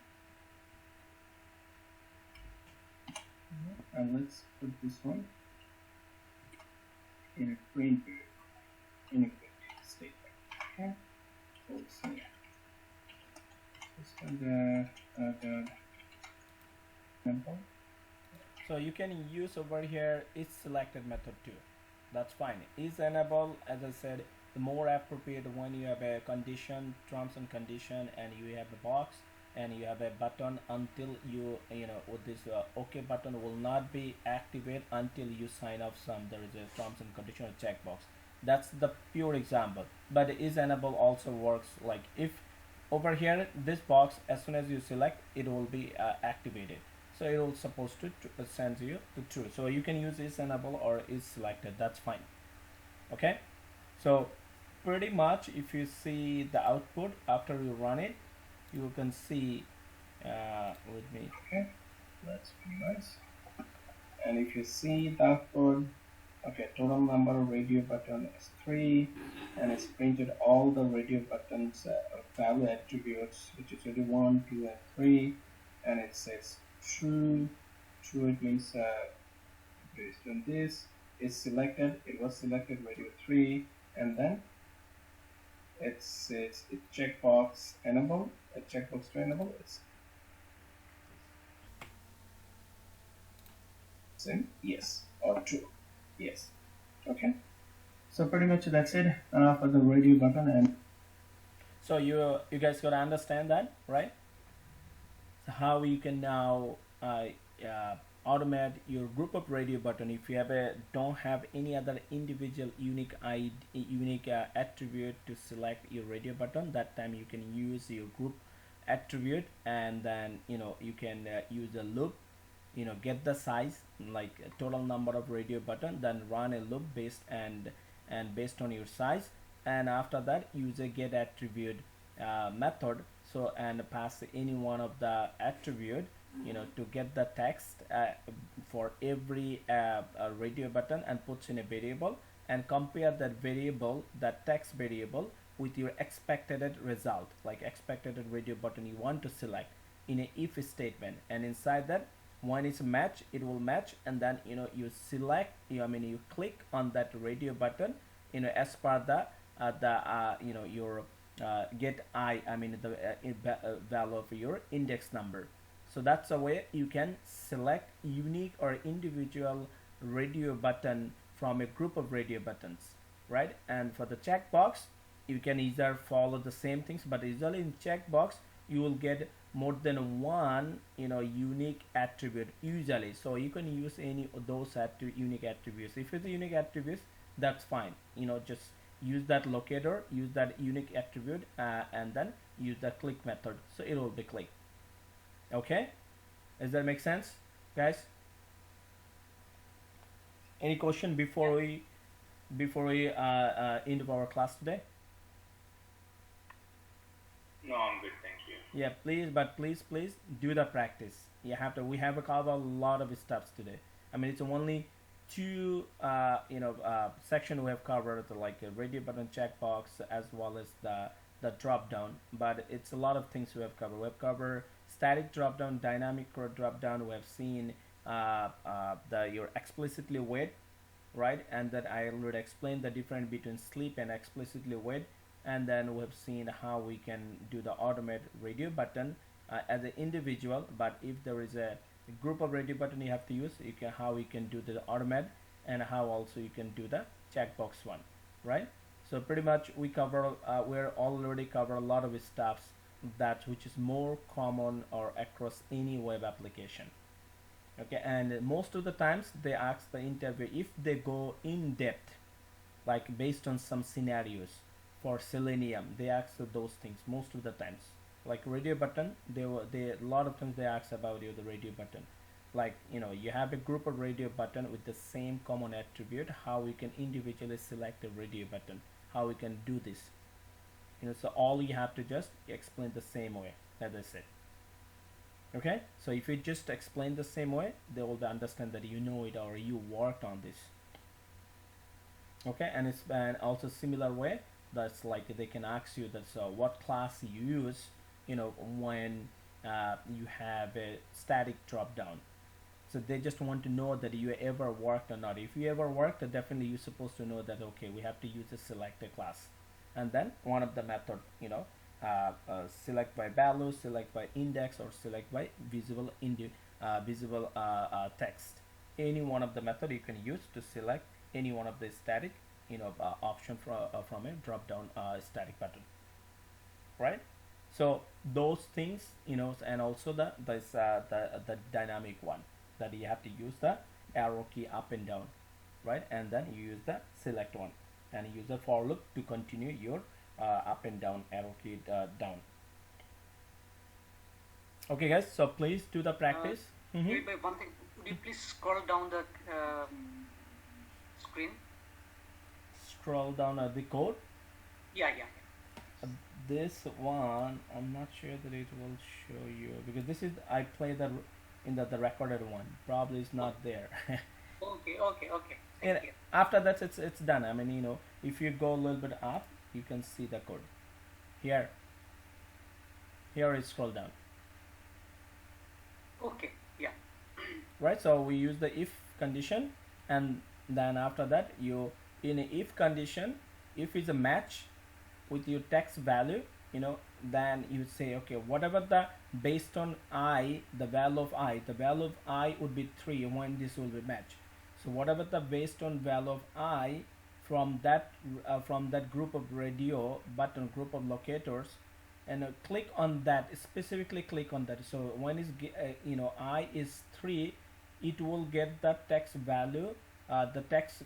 and let's put this one in a print statement. Okay, we'll see. So you can use over here isSelected method too. That's fine. isEnabled, as I said, the more appropriate when you have a condition, terms and condition, and you have a box and you have a button until with this OK button will not be activated until you sign off there is a terms and condition or checkbox. That's the pure example. But isEnabled also works like if over here this box, as soon as you select, it will be activated, so it will supposed to send you to true. So you can use isEnabled or isSelected, that's fine. Okay, so pretty much if you see the output after you run it, you can see with me. Okay, that's pretty nice. And if you see the output, okay, total number of radio button is 3, and it's printed all the radio buttons value attributes, which is 1, 2, and 3, and it says true. True, it means based on this is selected. It was selected radio 3, and then it says it checkbox enable. A checkbox to enable. It's in yes or true. Yes. Okay. So pretty much that's it for the radio button. And so you guys gotta understand that, right? So how you can now automate your group of radio button. If you don't have any other individual unique attribute to select your radio button, that time you can use your group attribute, and then you can use a loop, get the size, like total number of radio button, then run a loop based and based on your size, and after that use a get attribute method, so and pass any one of the attribute to get the text for every radio button, and puts in a variable, and compare that variable, that text variable, with your expected result, like expected radio button you want to select in a if statement, and inside that, when it's match, it will match, and then you select, you click on that radio button as per the your get the value of your index number. So that's a way you can select unique or individual radio button from a group of radio buttons, right? And for the checkbox, you can either follow the same things, but usually in checkbox you will get more than one unique attribute usually, so you can use any of those unique attributes. If it's unique attributes, that's fine, just use that locator, use that unique attribute, and then use the click method, so it will be click. Okay, does that make sense, guys? Any question before we end of our class today? No, I'm good, thank you. Yeah, please do the practice. We have covered a lot of steps today. It's only two section we have covered, like a radio button, checkbox, as well as the drop down, but it's a lot of things we have covered. We have covered static drop down, dynamic drop down. We have seen your explicitly wait, right? And that I already explained the difference between sleep and explicitly wait. And then we have seen how we can do the automate radio button as an individual, but if there is a group of radio button you have to use, how you can do the automate, and how also you can do the checkbox one, right? So pretty much we're already covered a lot of stuff which is more common or across any web application. Okay, and most of the times they ask the interview if they go in depth, like based on some scenarios. For Selenium, they ask those things most of the times. Like radio button, they a lot of times they ask about the radio button. Like you have a group of radio button with the same common attribute. How we can individually select a radio button? How we can do this? So all you have to just explain the same way, as I said. Okay, so if you just explain the same way, they will understand that you know it or you worked on this. Okay, and it's also similar way. That's like they can ask you that what class you use when you have a static drop down. So they just want to know that you ever worked or not. If you ever worked, definitely you're supposed to know that, okay, we have to use a selected class, and then one of the method, select by value, select by index, or select by visible text. Any one of the method you can use to select any one of the static option from a drop down static button, right? So those things, and also the dynamic one, that you have to use the arrow key up and down, right? And then you use the select one, and use the for loop to continue your up and down arrow key down. Okay, guys. So please do the practice. One thing, would you please scroll down the screen? Scroll down the code. Yeah. This one, I'm not sure that it will show you, because this is I play in the recorded one. Probably it's not there. Okay. And after that, it's done. If you go a little bit up, you can see the code. Here is scroll down. Okay. Yeah. Right. So we use the if condition, and then after that, in a if condition, if it's a match with your text value, then you say, okay, whatever the based on the value of I would be 3 when this will be matched. So whatever the based on value of I from that group of radio button, group of locators, and click on that, specifically click on that. So when is I is 3, it will get the text value the text,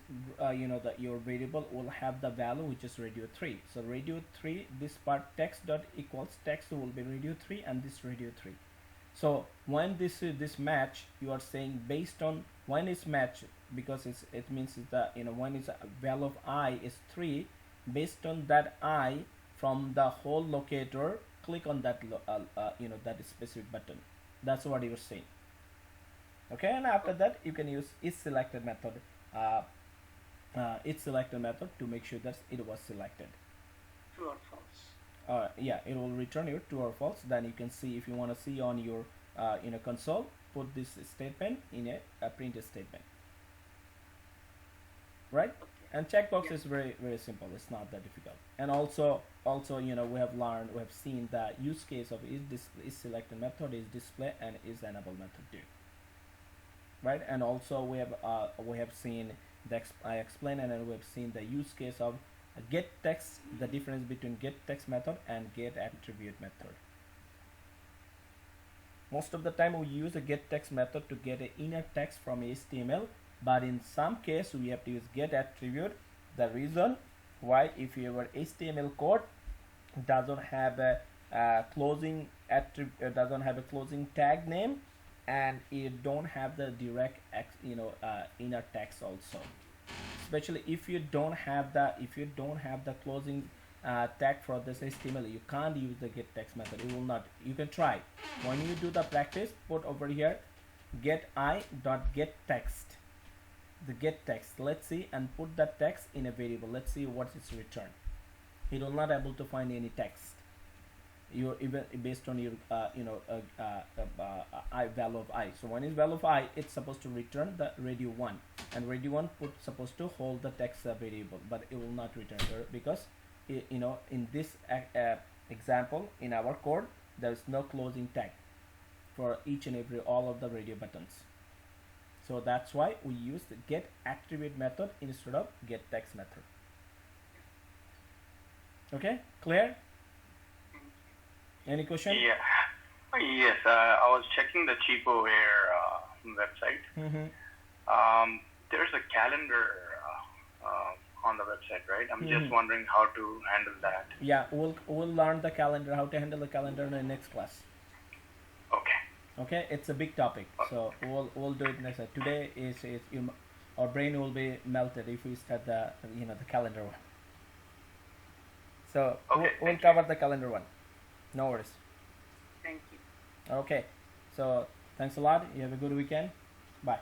your variable will have the value which is radio 3. So radio 3, this part text dot equals text will be radio 3 and this radio 3. So when this match, you are saying based on when it's match, because it means the when is value of I is 3, based on that I from the whole locator, click on that that specific button. That's what you're saying. Okay, and after that you can use isSelected method, isSelected method to make sure that it was selected. True or false. Yeah, it will return you true or false. Then you can see, if you want to see on your console, put this statement in a print statement, right? Okay. And checkbox Yeah. is very very simple. It's not that difficult. And also we have seen the use case of isSelected method, isDisplayed, and isEnabled method too, right? And also we have seen I explained, and we have seen the use case of get text, the difference between get text method and get attribute method. Most of the time we use a get text method to get an inner text from HTML, but in some case we have to use get attribute. The reason why, if your HTML code doesn't have a closing attribute, doesn't have a closing tag name, and you don't have the direct inner text also, especially if you don't have the closing tag for this HTML, you can't use the get text method. It will not. You can try. When you do the practice, put over here get text, the get text. Let's see, and put the text in a variable. Let's see what is returned. It will not able to find any text. You're even based on your I value of I. So when is value of I, it's supposed to return the radio 1, and radio 1 supposed to hold the text variable, but it will not return because in this example in our code, there is no closing tag for each and every all of the radio buttons. So that's why we use the get attribute method instead of get text method. Okay, clear? Any question? Yeah. Yes, I was checking the CheapoAir website. There's a calendar on the website, right? I'm just wondering how to handle that. Yeah, we'll learn the calendar, how to handle the calendar in the next class. Okay, it's a big topic, so we'll do it next time. Today our brain will be melted if we start the the calendar one. So we'll cover the calendar one. No worries. Thank you. Okay, so thanks a lot. You have a good weekend. Bye.